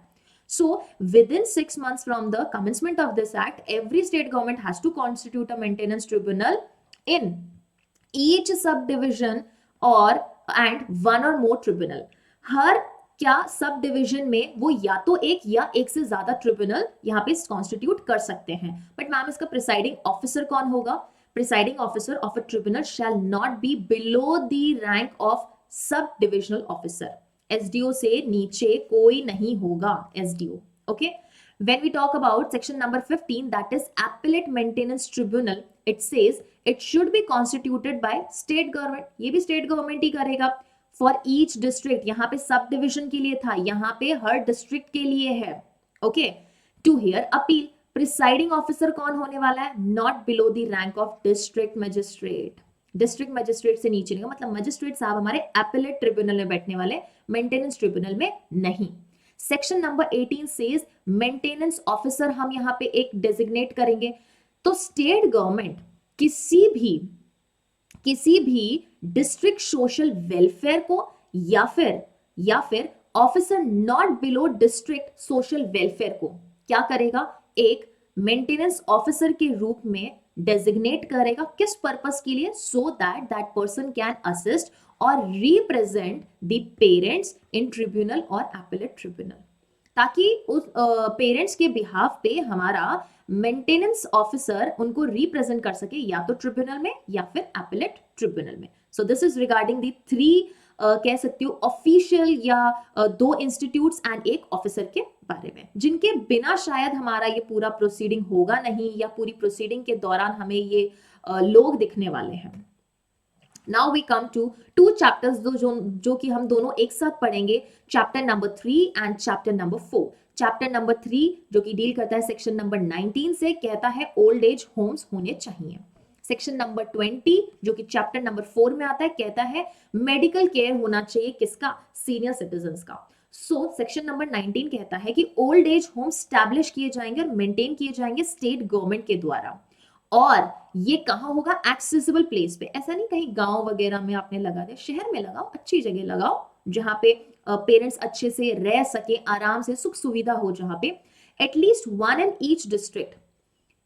So within 6 months from the commencement of this act, every state government has to constitute a maintenance tribunal in each subdivision or and one or more tribunal. हर क्या सब डिविजन में वो या तो एक या एक से ज्यादा ट्रिब्यूनल यहाँ पे कॉन्स्टिट्यूट कर सकते हैं. बट मैम इसका प्रिसाइडिंग ऑफिसर कौन होगा? Presiding officer of a tribunal shall not be below the rank of sub divisional officer. SDO से नीचे कोई नहीं होगा. SDO. Okay. When we talk about section number 15, that is appellate maintenance tribunal, it says it should be constituted by state government. ये भी state government ही करेगा. For each district, यहाँ पे सब डिविजन के लिए था, यहाँ पे हर डिस्ट्रिक्ट के लिए है. Okay. To hear appeal, presiding officer कौन होने वाला है? Not below the rank of district magistrate. District magistrate से नीचे नहीं, मतलब मजिस्ट्रेट साहब हमारे एपेलेट ट्रिब्यूनल में बैठने वाले, मेंटेनेंस ट्रिब्यूनल में नहीं. Section number 18 says maintenance officer हम यहाँ पे एक डेजिग्नेट करेंगे. तो स्टेट गवर्नमेंट किसी भी डिस्ट्रिक्ट सोशल वेलफेयर को या फिर officer not below district social welfare को क्या करेगा? एक मेंटेनेंस ऑफिसर के रूप में डेजिग्नेट करेगा. किस पर्पस के लिए? So that person can assist और represent the parents in tribunal और एपेलेट ट्रिब्यूनल, ताकि उस पेरेंट्स के बिहाफ पे हमारा मेंटेनेंस ऑफिसर उनको रिप्रेजेंट कर सके, या तो ट्रिब्यूनल में या फिर एपेलेट ट्रिब्यूनल में. सो दिस इज रिगार्डिंग द 3 कह सकती हूँ ऑफिशियल या 2 इंस्टीट्यूट्स एंड एक ऑफिसर के बारे में, जिनके बिना शायद हमारा ये पूरा प्रोसीडिंग होगा नहीं, या पूरी प्रोसीडिंग के दौरान हमें ये लोग दिखने वाले हैं. Now we come to 2 chapters जो कि हम दोनों एक साथ पढ़ेंगे, chapter number 3 and chapter number 4. Chapter number 3 जो कि डील करता है सेक्शन नंबर 19 से, कहता है ओल्ड एज होम्स होने चाहिए. सेक्शन नंबर 20 जो कि चैप्टर नंबर 4 में आता है, कहता है मेडिकल केयर होना चाहिए किसका? सीनियर सिटीजन्स का. सो सेक्शन नंबर 19 कहता है कि ओल्ड एज होम स्टैब्लिश किए जाएंगे और मेंटेन किए जाएंगे स्टेट गवर्नमेंट के द्वारा. और ये कहाँ होगा? एक्सेसिबल प्लेस पे. ऐसा नहीं कहीं गांव वगैरह में आपने लगा दिया, शहर में लगाओ, अच्छी जगह लगाओ जहां पे पेरेंट्स अच्छे से रह सके, आराम से, सुख सुविधा हो, जहां पे at least 1 in each district.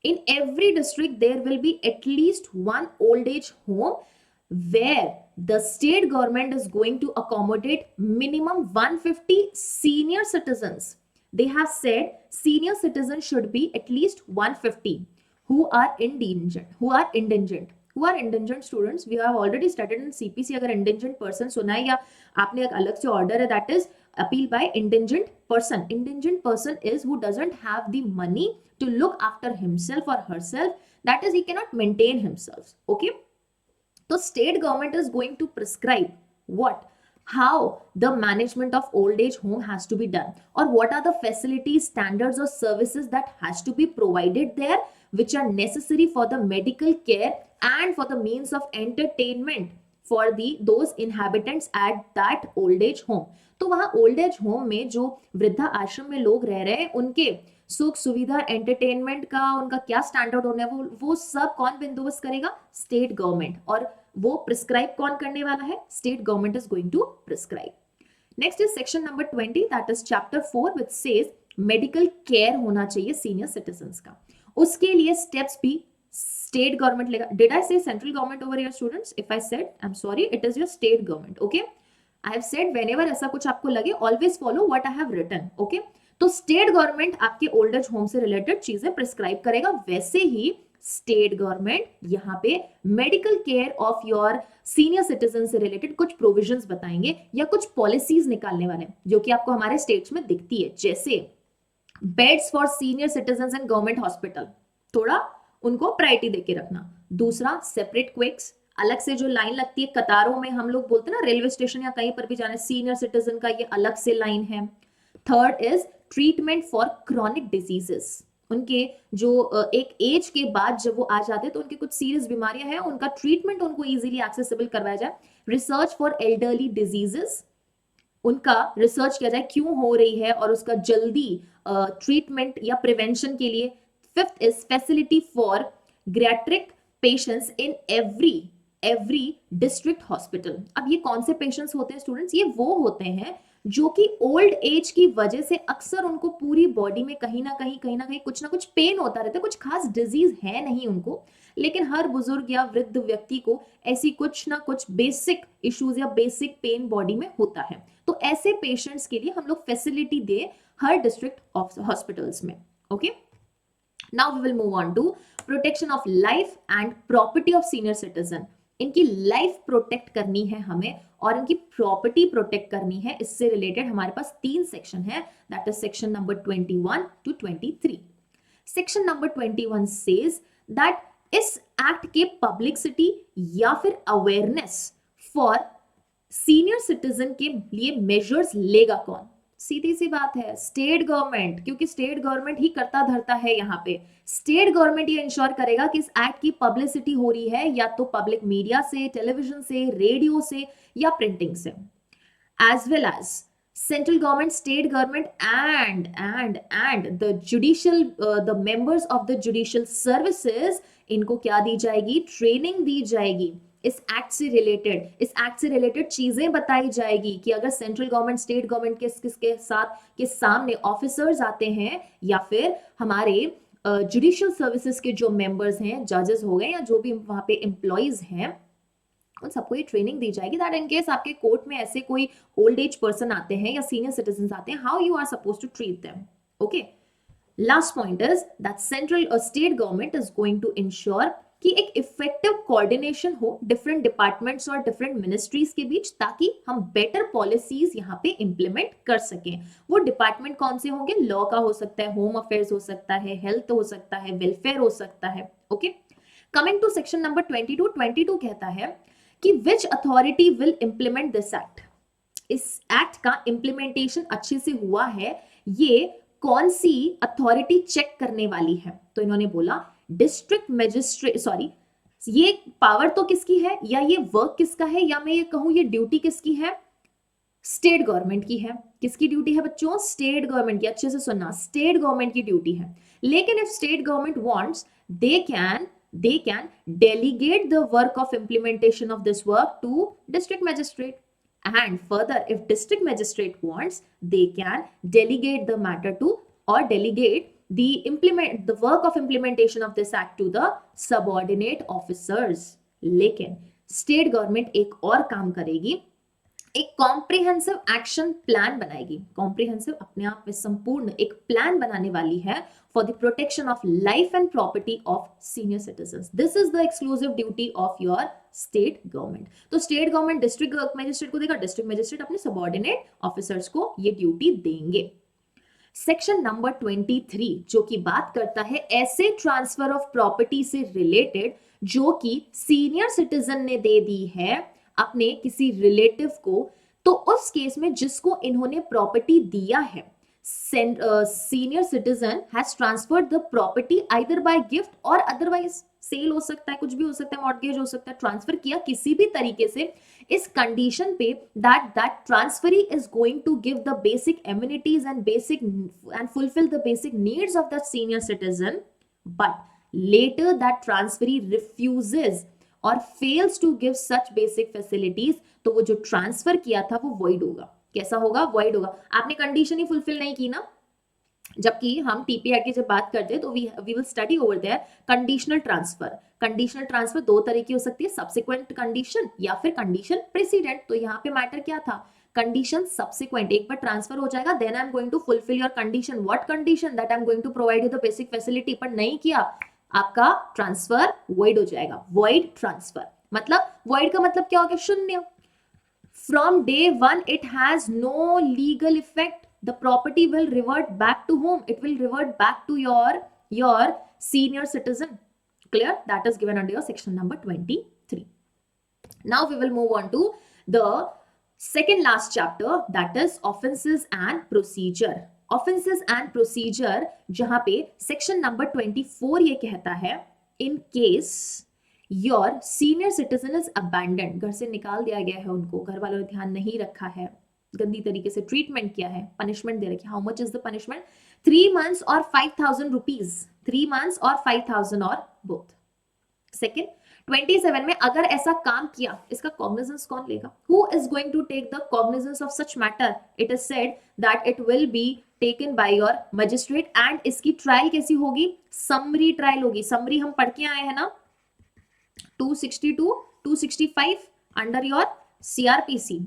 In every district there will be at least 1 old age home where the state government is going to accommodate minimum 150 senior citizens. They have said senior citizens should be at least 150 who are indigent. Who are indigent students? We have already studied in CPC. अगर indigent person सुना है या आपने एक अलग से order है, that is appeal by indigent person. Indigent person is who doesn't have the money to look after himself or herself. That is, he cannot maintain himself. Okay. So state government is going to prescribe what? How the management of old age home has to be done, or what are the facilities, standards or services that has to be provided there, which are necessary for the medical care and for the means of entertainment for those inhabitants at that old age home. तो वहाँ old age home में जो वृद्धा आश्रम में लोग रह रहे हैं, उनके सुख सुविधा एंटरटेनमेंट का उनका क्या स्टैंडर्ड होना है वो सब कौन बंदोबस्त करेगा? State government. और वो प्रिस्क्राइब कौन करने वाला है? State government is going to prescribe. Next is section number 20, that is chapter 4 which says medical care होना चाहिए सीनियर सिटीजन्स का। उसके लिए स्टेप्स भी स्टेट गवर्नमेंट लेगा। Did I say central government over your students? If I said, I am sorry, it is your state government. Okay, I have said whenever ऐसा कुछ आपको लगे always follow what I have written. Okay, तो स्टेट गवर्नमेंट आपके ओल्ड एज होम से रिलेटेड चीजें प्रिस्क्राइब करेगा। वैसे ही स्टेट गवर्नमेंट यहाँ पे medical care of your senior citizen से रिलेटेड कुछ प्रोविजंस बताएंगे या कुछ पॉलिसीज निकालने वाले जो कि आपको हमारे स्टेट्स में दिखती है, जैसे beds for senior citizen in government hospital, थोड़ा उनको प्रायोरिटी देके रखना। दूसरा, सेपरेट क्विक्स, अलग से जो लाइन लगती है कतारों में, हम लोग बोलते हैं ना रेलवे स्टेशन या कहीं पर भी जाने, सीनियर सिटीजन का ये अलग से लाइन है। Third is treatment for chronic diseases, उनके जो एक एज के बाद जब वो आ जाते हैं तो उनके कुछ सीरियस बीमारियां हैं, उनका ट्रीटमेंट उनको इजीली एक्सेसिबल करवाया जाए। रिसर्च फॉर एल्डरली डिजीजेस, उनका रिसर्च किया जाए क्यों हो रही है और उसका जल्दी ट्रीटमेंट या प्रिवेंशन के लिए। Fifth is facility for geriatric patients in every district hospital. अब ये कौन से पेशेंट्स होते हैं स्टूडेंट्स? ये वो होते हैं जो कि ओल्ड एज की वजह से अक्सर उनको पूरी बॉडी में कहीं ना कहीं कुछ ना कुछ पेन होता रहता है, कुछ खास डिजीज है नहीं उनको, लेकिन हर बुजुर्ग या वृद्ध व्यक्ति को ऐसी कुछ ना कुछ बेसिक इश्यूज या बेसिक पेन बॉडी में होता है। तो ऐसे पेशेंट्स के लिए हम लोग फैसिलिटी दे हर डिस्ट्रिक्ट हॉस्पिटल्स में। Okay, now we will move on to protection of life and property of senior citizen. इनकी लाइफ प्रोटेक्ट करनी है हमें और इनकी प्रॉपर्टी प्रोटेक्ट करनी है। इससे रिलेटेड हमारे पास 3 सेक्शन है, that is section number 21 to 23। Section number 21 says that इस एक्ट के पब्लिसिटी या फिर अवेयरनेस फॉर सीनियर सिटीजन के लिए मेजर्स लेगा कौन? सीधी सी बात है, स्टेट गवर्नमेंट, क्योंकि स्टेट गवर्नमेंट ही करता धरता है। यहाँ पे स्टेट गवर्नमेंट ये इंश्योर करेगा कि इस एक्ट की पब्लिसिटी हो रही है या तो पब्लिक मीडिया से, टेलीविजन से, रेडियो से या प्रिंटिंग से, as well as central government, state government and the judicial, the members of the judicial services, इनको क्या दी जाएगी? ट्रेनिंग दी जाएगी। इस एक्ट से रिलेटेड चीजें बताई जाएगी कि अगर सेंट्रल गवर्नमेंट, स्टेट गवर्नमेंट के साथ के सामने ऑफिसर्स आते हैं या फिर हमारे जुडिशियल सर्विसेज के जो मेंबर्स हैं, जजेस हो गए या जो भी वहां पे एम्प्लॉइज हैं, उन सबको ये ट्रेनिंग दी जाएगी दैट इन केस आपके कोर्ट में ऐसे कोई ओल्ड एज पर्सन आते हैं या सीनियर सिटीजन आते हैं, how you are suppose to treat them. Okay, last point is that central state government is going to ensure कि एक इफेक्टिव कोऑर्डिनेशन हो डिफरेंट डिपार्टमेंट्स और डिफरेंट मिनिस्ट्रीज के बीच, ताकि हम बेटर पॉलिसीज यहाँ पे इंप्लीमेंट कर सकें। वो डिपार्टमेंट कौन से होंगे? लॉ का हो सकता है, होम अफेयर्स हो सकता है, हेल्थ हो सकता है, वेलफेयर हो सकता है। Okay, coming to section number 22 कहता है कि which authority will implement this act. इस एक्ट का इंप्लीमेंटेशन अच्छे से हुआ है, ये कौन सी अथॉरिटी चेक करने वाली है? तो इन्होंने बोला डिस्ट्रिक्ट मजिस्ट्रेट, सॉरी, ये पावर तो किसकी है या ये वर्क किसका है या मैं ये कहूं ये ड्यूटी किसकी है? स्टेट गवर्नमेंट की है। किसकी ड्यूटी है बच्चों? स्टेट गवर्नमेंट की। अच्छे से सुनना, स्टेट गवर्नमेंट की ड्यूटी है। लेकिन if state government wants, they can delegate the work of implementation of this work to district magistrate, and further if district magistrate wants, they can delegate the matter to, or delegate the work of implementation of this act to the subordinate officers। लेकिन स्टेट गवर्नमेंट एक और काम करेगी, एक कॉम्प्रिहेंसिव एक्शन प्लान बनाएगी। कॉम्प्रिहेंसिव अपने आप में संपूर्ण एक प्लान बनाने वाली है for the protection of life and property of senior citizens. This is the exclusive duty of your state government. तो स्टेट गवर्नमेंट डिस्ट्रिक्ट मजिस्ट्रेट को देगा, डिस्ट्रिक्ट मजिस्ट्रेट अपने सबऑर्डिनेट ऑफिसर्स को ये ड्यूटी देंगे। सेक्शन नंबर 23 जो कि बात करता है ऐसे ट्रांसफर ऑफ प्रॉपर्टी से रिलेटेड जो कि सीनियर सिटीजन ने दे दी है अपने किसी रिलेटिव को, तो उस केस में जिसको इन्होंने प्रॉपर्टी दिया है, senior citizen has transferred the property either by gift or otherwise, sale हो सकता है, कुछ भी हो सकता है, मॉर्गेज हो सकता है, ट्रांसफर किया किसी भी तरीके से, इस कंडीशन पे that transferee is going to give the basic amenities and fulfill the basic needs of the senior citizen, but later that transferee refuses or fails to give such basic facilities, तो वो जो ट्रांसफर किया था वो void होगा. कैसा होगा? void होगा. आपने कंडीशन ही फुलफिल नहीं की ना. जबकि हम टीपीआर की जब बात करते हैं तो we will study over there conditional transfer. Conditional transfer दो तरह की हो सकती है, सब्सिक्वेंट कंडीशन या फिर कंडीशन प्रेसिडेंट. तो यहाँ पे मैटर क्या था? कंडीशन सब्सिक्वेंट, एक बार ट्रांसफर हो जाएगा then I am going to fulfil your condition. What condition? That I am going to provide you the basic facility. पर नहीं किया, आपका ट्रांसफर वॉइड हो जाएगा. वॉइड ट्रांसफर मतलब, वॉइड का मतलब क्या हो गया? शून्य. From day one it has no legal effect. The property will revert back to whom? It will revert back to your senior citizen. Clear? That is given under your section number 23. Now we will move on to the second last chapter, that is offenses and procedure. Offenses and procedure, जहां पे section number 24 ये कहता है, in case your senior citizen is abandoned, घर से निकाल दिया गया है उनको, घर वालों ने ध्यान नहीं रखा है, गंदी तरीके से ट्रीटमेंट किया है, पनिशमेंट दे रखी. How much is the punishment? 3 months और 5,000 रुपीज. 3 months और 5,000 और बोथ. सेकेंड 27 में अगर ऐसा काम किया, इसका कॉग्निजेंस कौन लेगा? Who is going to take the cognizance of such matter? It is said that it will be taken by your magistrate. And इसकी ट्रायल कैसी होगी? समरी ट्रायल होगी. समरी हम पढ़ के आए हैं ना, 262, 265 under your CRPC.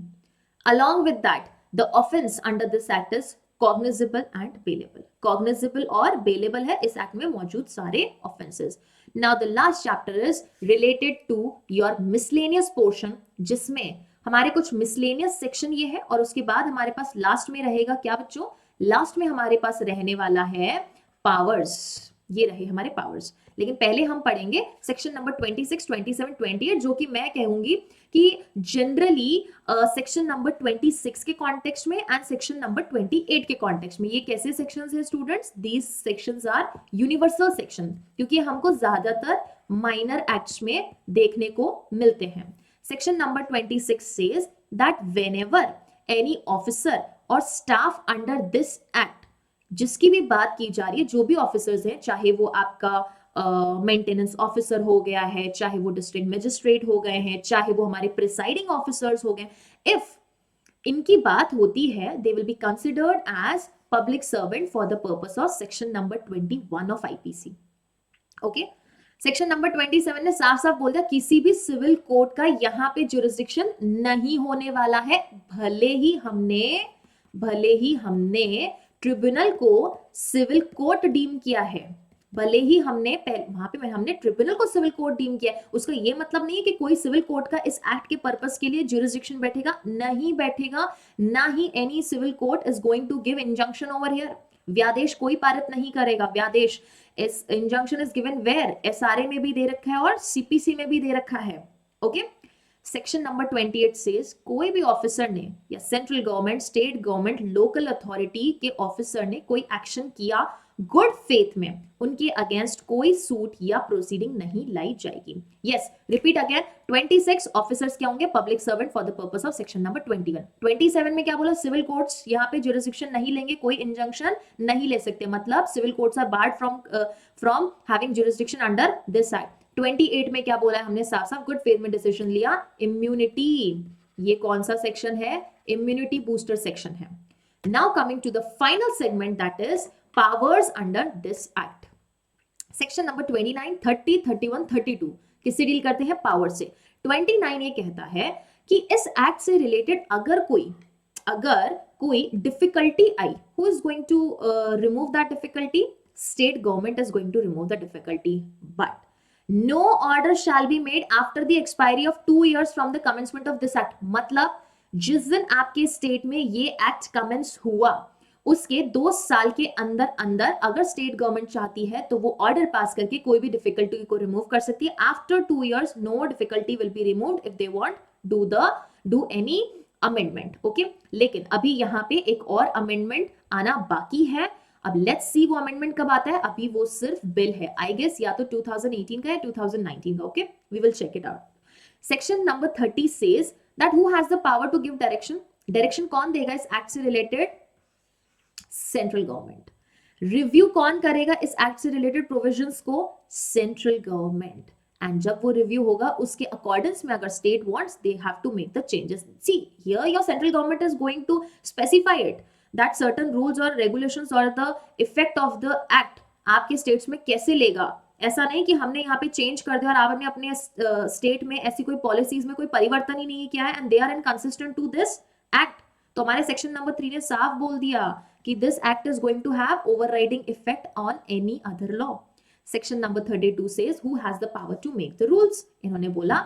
Along with that, the offense under this act is cognizable and bailable. Cognizable और bailable है इस act में मौजूद सारे offenses. Now the last chapter is related to your miscellaneous portion, जिसमें हमारे कुछ miscellaneous section ये है, और उसके बाद हमारे पास last में रहेगा क्या बच्चों? Last में हमारे पास रहने वाला है powers. ये रहे हमारे पावर्स. लेकिन पहले हम पढ़ेंगे सेक्शन नंबर 26, 27, 28, जो कि मैं कहूंगी कि जनरली सेक्शन नंबर 26 के कॉन्टेक्स्ट में एंड सेक्शन नंबर 28 के कॉन्टेक्स्ट में. ये कैसे सेक्शंस हैं students? These sections are universal section, क्योंकि हमको ज्यादातर माइनर एक्ट्स में देखने को मिलते हैं. Section number 26 says that whenever any officer और स्टाफ अंडर दिस एक्ट, जिसकी भी बात की जा रही है, जो भी ऑफिसर्स हैं, चाहे वो आपका मेंटेनेंस ऑफिसर हो गया है, चाहे वो डिस्ट्रिक्ट मजिस्ट्रेट हो गए हैं, चाहे वो हमारे प्रिसाइडिंग ऑफिसर्स हो गए, इफ इनकी बात होती है, they will be considered as public servant for the purpose of section number 21 of IPC. Okay. Section number 27 ने साफ साफ बोल दिया किसी भी सिविल कोर्ट का यहाँ पे जुरिस्डिक्शन नहीं होने वाला है, भले ही हमने ट्रिब्यूनल को सिविल कोर्ट डीम किया है, भले ही हमने वहां पे हमने ट्रिब्यूनल को सिविल कोर्ट डीम किया है. उसका ये मतलब नहीं है कि कोई सिविल कोर्ट का इस एक्ट के पर्पस के लिए ज्यूरिसडिक्शन बैठेगा, नहीं बैठेगा. ना ही any civil court is going to give injunction over here. व्यादेश कोई पारित नहीं करेगा. व्यादेश इस injunction is given where? SRA में भी दे रखा है और CPC में भी दे रखा है. ओके. सेक्शन नंबर 28 सेज कोई भी ऑफिसर ने या central government, state government, local authority के ऑफिसर ने कोई एक्शन किया गुड फेथ में, उनके अगेंस्ट कोई सूट या प्रोसीडिंग नहीं लाई जाएगी. Yes, repeat again. 26 ऑफिसर्स क्या होंगे? Public servant for the purpose of section number 21. 27 में क्या बोला? सिविल कोर्ट्स यहाँ पे ज्यूरिसडिक्शन नहीं लेंगे, कोई इंजंक्शन नहीं ले सकते, मतलब civil courts are barred from having jurisdiction under this act. 28 में क्या बोला है हमने? साफ साफ गुड फेथ में डिसीजन लिया. इम्यूनिटी, ये कौन सा सेक्शन है? इम्यूनिटी बूस्टर सेक्शन है. Now coming to the final segment, that is powers under this act. Section number 29, 30, 31, 32 किससे डील करते हैं? पावर से. 29 ये कहता है कि इस एक्ट से रिलेटेड अगर कोई डिफिकल्टी आई, who is going to remove that difficulty? State government is going to remove the difficulty. But no order shall be made after the expiry of 2 years from the commencement of this act. मतलब जिस दिन आपके स्टेट में ये एक्ट कमेंस हुआ, उसके 2 साल के अंदर अगर स्टेट गवर्नमेंट चाहती है तो वो ऑर्डर पास करके कोई भी डिफिकल्टी को रिमूव कर सकती है. After 2 years no difficulty will be removed if they want do any amendment, okay. लेकिन अभी यहाँ पे एक और अमेंडमेंट आना बाकी है। अब लेट्स सी वो अमेंडमेंट कब आता है, अभी वो सिर्फ बिल है, आई गेस या तो 2018 का या 2019 का, okay, we will check it out. Section number 30 says that who has the power to give direction, direction कौन देगा इस एक्ट से रिलेटेड, सेंट्रल गवर्नमेंट। रिव्यू कौन करेगा इस एक्ट से रिलेटेड प्रोविजंस को, सेंट्रल गवर्नमेंट। एंड जब वो रिव्यू होगा उसके अकॉर्डेंस में अगर state wants they have to make the changes. See here your central government is going to specify it that certain rules और रेगुलेशंस और the effect of the act आपके स्टेट्स में कैसे लेगा। ऐसा नहीं कि हमने यहाँ पे चेंज कर दिया और आपने अपने स्टेट में ऐसी कोई पॉलिसीज में कोई परिवर्तन ही नहीं किया है and they are inconsistent to this act. तो हमारे सेक्शन नंबर 3 ने साफ बोल दिया कि this act is going to have overriding effect on any other law. Section number 32 says who has the power to make the rules। इन्होंने बोला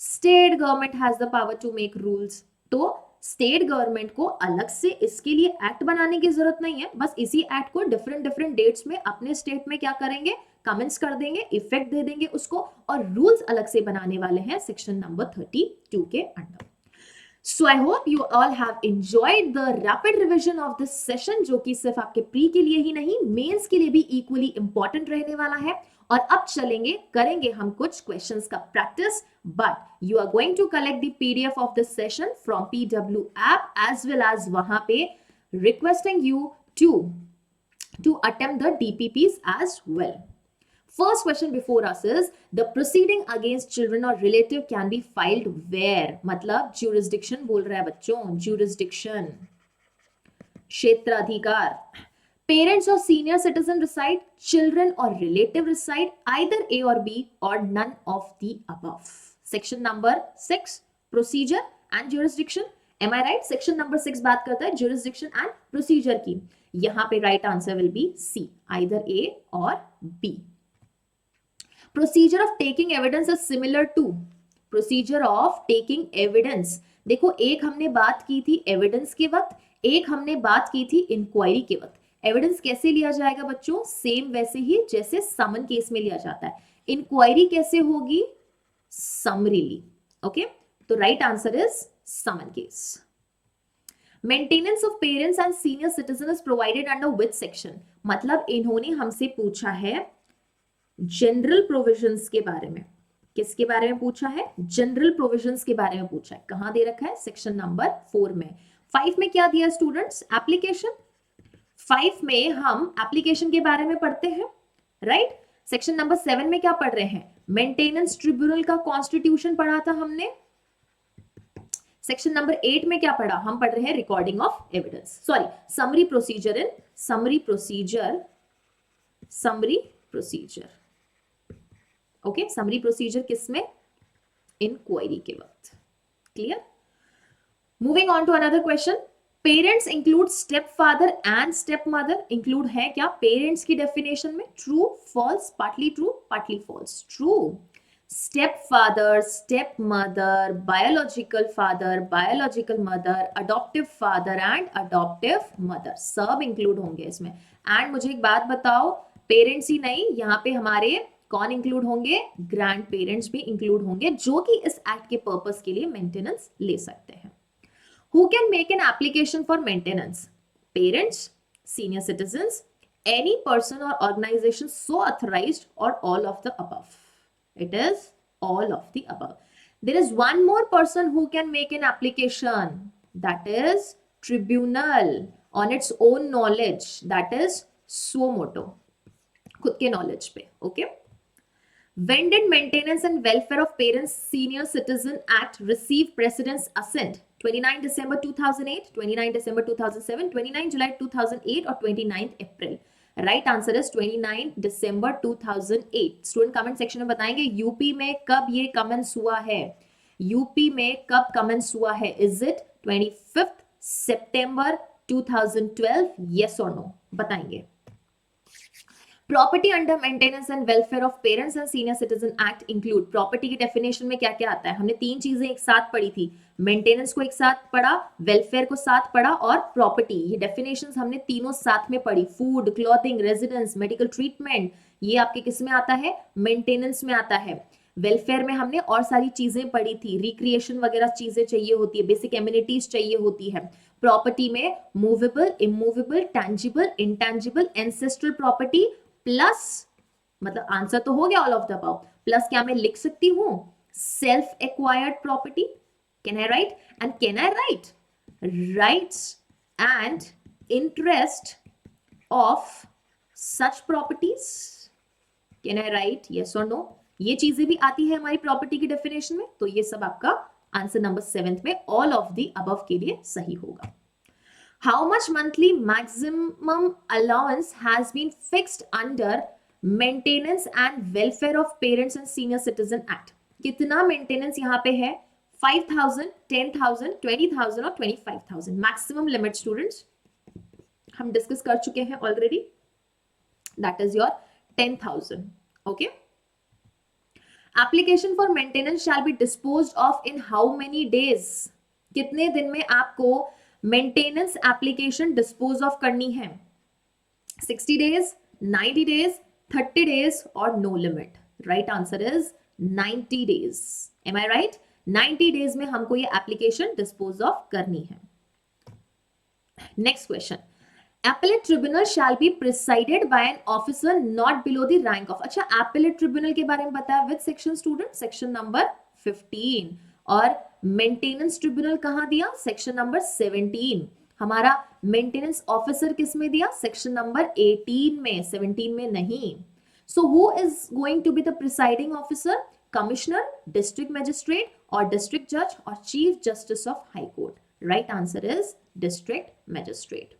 state government has the power to make rules. तो स्टेट गवर्नमेंट को अलग से इसके लिए एक्ट बनाने की जरूरत नहीं है, बस इसी एक्ट को डिफरेंट डिफरेंट डेट्स में अपने स्टेट में क्या करेंगे, कमेंट्स कर देंगे, इफेक्ट दे देंगे उसको, और रूल्स अलग से बनाने वाले हैं सेक्शन नंबर 32 के under. So I hope you all have enjoyed the rapid revision of this session, जो कि सिर्फ आपके प्री के लिए ही नहीं मेंस के लिए भी इक्वली इंपॉर्टेंट रहने वाला है। और अब चलेंगे करेंगे हम कुछ क्वेश्चंस का practice, but you are going to collect the PDF of this session from PW app as well as वहां पे requesting you to attempt the DPPs as well. First question before us is the proceeding against children or relative can be filed where? मतलब jurisdiction बोल रहा है बच्चों, jurisdiction, क्षेत्राधिकार। Parents or senior citizen reside, children or relative reside, either A or B or none of the above. Section number 6 procedure and jurisdiction. Am I right? Section number 6 बात करता है jurisdiction and procedure की। यहाँ पे right answer will be C, either A or B. Procedure of taking evidence is similar to procedure of taking evidence। देखो एक हमने बात की थी एविडेंस के वक्त, एक हमने बात की थी इंक्वायरी के वक्त। एविडेंस कैसे लिया जाएगा बच्चों, सेम वैसे ही जैसे समन केस में लिया जाता है। इंक्वायरी कैसे होगी, समरीली, ओके। तो right answer is summon case. Maintenance of parents and senior citizen is provided under which section, मतलब इन्होंने हमसे पूछा है जनरल प्रोविजंस के बारे में। किसके बारे में पूछा है, जनरल प्रोविजंस के बारे में पूछा है। कहां दे रखा है, सेक्शन नंबर 4 में। 5 में क्या दिया स्टूडेंट्स, एप्लीकेशन। 5 में हम एप्लीकेशन के बारे में पढ़ते हैं, राइट। सेक्शन नंबर 7 में क्या पढ़ रहे हैं, मेंटेनेंस ट्रिब्यूनल का कॉन्स्टिट्यूशन पढ़ा था हमने। सेक्शन नंबर 8 में क्या पढ़ा, हम पढ़ रहे हैं recording of evidence, sorry summary procedure in summary procedure, okay. Summary procedure किसमें, इंक्वायरी के वक्त, clear. Moving on to another question, parents include stepfather and stepmother, include है क्या पेरेंट्स की डेफिनेशन में, true false, partly true partly false, true. Stepfather, stepmother, biological father, biological mother, adoptive father and adoptive mother, सब इंक्लूड होंगे इसमें। एंड मुझे एक बात बताओ, पेरेंट्स ही नहीं, यहाँ पे हमारे कौन इंक्लूड होंगे, ग्रैंड पेरेंट्स भी इंक्लूड होंगे, जो कि इस एक्ट के पर्पस के लिए मेंटेनेंस ले सकते हैं। Who can make an application for maintenance, parents, senior citizens, any person और ऑर्गेनाइजेशन सो ऑथराइज्ड और all of the above. It is all of the above. There is one more person who can make an application, that is tribunal on its own knowledge, that is suo motu, खुद के knowledge पे, okay. When did Maintenance and Welfare of Parents Senior Citizen Act receive precedence assent? 29 December 2008, 29 December 2007, 29 July 2008 और 29 April? Right answer is 29 December 2008। Student comment section में बताएंगे यूपी में कब ये कमेंट्स हुआ है, यूपी में कब कमेंट्स हुआ है, इज इट 25 सितंबर 2012, यस और नो, बताएंगे। Property under maintenance and welfare of parents and senior citizen act include, property की डेफिनेशन में क्या क्या आता है, हमने 3 चीजें एक साथ पढ़ी थी, मेंटेनेंस को एक साथ पढ़ा, वेलफेयर को साथ पढ़ा और प्रॉपर्टी, ये डेफिनेशंस हमने तीनों साथ में पढ़ी। Food, clothing, residence, medical treatment, ये आपके किस में आता है, मेंटेनेंस में आता है। वेलफेयर में हमने और सारी चीजें पढ़ी थी, रिक्रिएशन वगैरह चीजें चाहिए होती है, बेसिक एम्यूनिटीज चाहिए होती है। प्रॉपर्टी में movable, immovable, tangible, intangible, ancestral property plus, मतलब आंसर तो हो गया all of the above, plus क्या मैं लिख सकती हूं self acquired property, can I right, and can I right rights and interest of such properties, can I right yes और नो, ये चीजें भी आती है हमारी प्रॉपर्टी की डेफिनेशन में। तो ये सब आपका आंसर नंबर 7 में ऑल ऑफ द अबव के लिए सही होगा। How much monthly maximum allowance has been fixed under maintenance and welfare of parents and senior citizen act, कितना मेंटेनेंस यहाँ पे है, 5,000, 10,000, 20,000 और 25,000 मैक्सिमम लिमिट स्टूडेंट्स हम डिस्कस कर चुके हैं already, that is your 10,000, okay. Application for maintenance shall be disposed of in how many days, कितने दिन में आपको मेंटेनेंस एप्लीकेशन डिस्पोज ऑफ करनी है, 60 डेज, 90 डेज, 30 डेज और no limit, right answer is 90 days, am I right, 90 days में हमको ये एप्लीकेशन डिस्पोज ऑफ करनी है। Next question, appellate tribunal shall be presided by an officer not below the rank of, अच्छा appellate tribunal के बारे में बताया with section student, section number 15, और मेंटेनेंस ट्रिब्यूनल कहां दिया, सेक्शन नंबर 17, हमारा मेंटेनेंस ऑफिसर किस में दिया, सेक्शन नंबर 18 में, 17 में नहीं। So who is going to be the presiding officer, commissioner, district magistrate और डिस्ट्रिक्ट जज और chief justice of high court, right answer is district magistrate.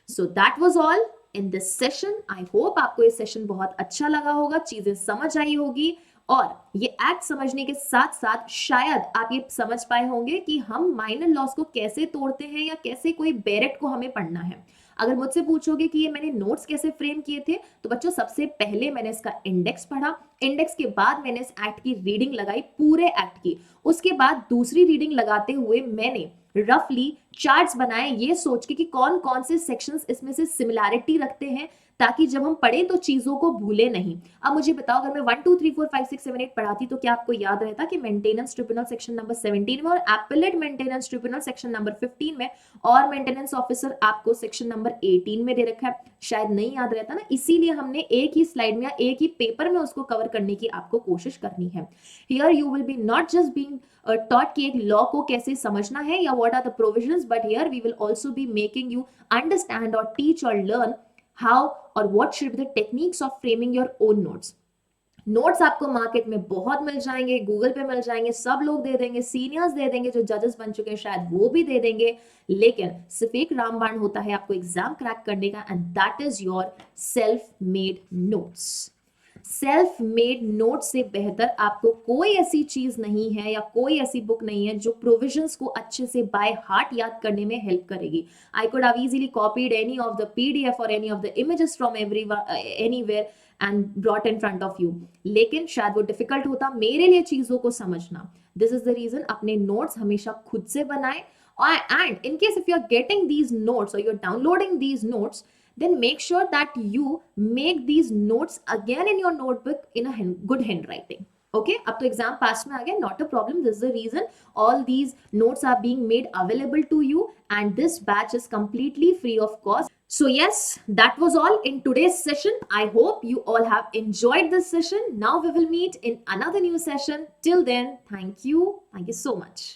So that was all in this session. I hope आपको ये सेशन बहुत अच्छा लगा होगा, चीजें समझ आई होगी, और ये एक्ट समझने के साथ साथ शायद आप ये समझ पाए होंगे कि हम माइनर लॉस को कैसे तोड़ते हैं या कैसे कोई बेरेट को हमें पढ़ना है। अगर मुझसे पूछोगे कि ये मैंने नोट्स कैसे फ्रेम किए थे, तो बच्चों सबसे पहले मैंने इसका इंडेक्स पढ़ा, इंडेक्स के बाद मैंने इस एक्ट की रीडिंग लगाई, पूरे एक्ट की, उसके बाद दूसरी रीडिंग लगाते हुए मैंने रफली चार्ट्स बनाए ये सोच के कि कौन कौन से सेक्शंस इसमें से सिमिलैरिटी रखते हैं, ताकि जब हम पढ़ें तो चीजों को भूले नहीं। अब मुझे बताओ, अगर मैं 1 2 3 4 5 6 7 8 पढ़ाती तो क्या आपको याद रहता कि मेंटेनेंस ट्रिब्यूनल सेक्शन नंबर 17 में और appellate maintenance tribunal section number 15 में और मेंटेनेंस ऑफिसर आपको सेक्शन नंबर 18 में दे रखा है, शायद नहीं याद रहता ना, इसीलिए हमने एक ही स्लाइड में या एक ही पेपर में उसको कवर करने की आपको कोशिश करनी है। Here you will be not just being taught कि एक लॉ को कैसे समझना है या what are the provisions, but here we will also be making you understand or teach or learn how or what should be the techniques of framing your own notes. Notes आपको मार्केट में बहुत मिल जाएंगे, गूगल पे मिल जाएंगे, सब लोग दे देंगे, सीनियर्स दे देंगे, जो जजेस बन चुके हैं शायद वो भी दे देंगे, लेकिन सिर्फ एक रामबाण होता है आपको एग्जाम क्रैक करने का, and that is your self made notes. Self made note से बेहतर आपको कोई ऐसी चीज नहीं है या कोई ऐसी बुक नहीं है जो प्रोविजंस को अच्छे से बाय हार्ट याद करने में हेल्प करेगी। I could have easily copied any of the PDF और any of the images from anywhere and brought in front of you, लेकिन शायद वो डिफिकल्ट होता मेरे लिए चीजों को समझना। दिस इज द रीजन अपने नोट्स हमेशा खुद से बनाएं, and in case if you are getting these notes or you're downloading these notes, then make sure that you make these notes again in your notebook in a good handwriting. Okay, अब तो एग्जाम पास में आ गया, not a problem. This is the reason all these notes are being made available to you, and this batch is completely free of cost. So yes, that was all in today's session. I hope you all have enjoyed this session. Now we will meet in another new session. Till then, thank you so much.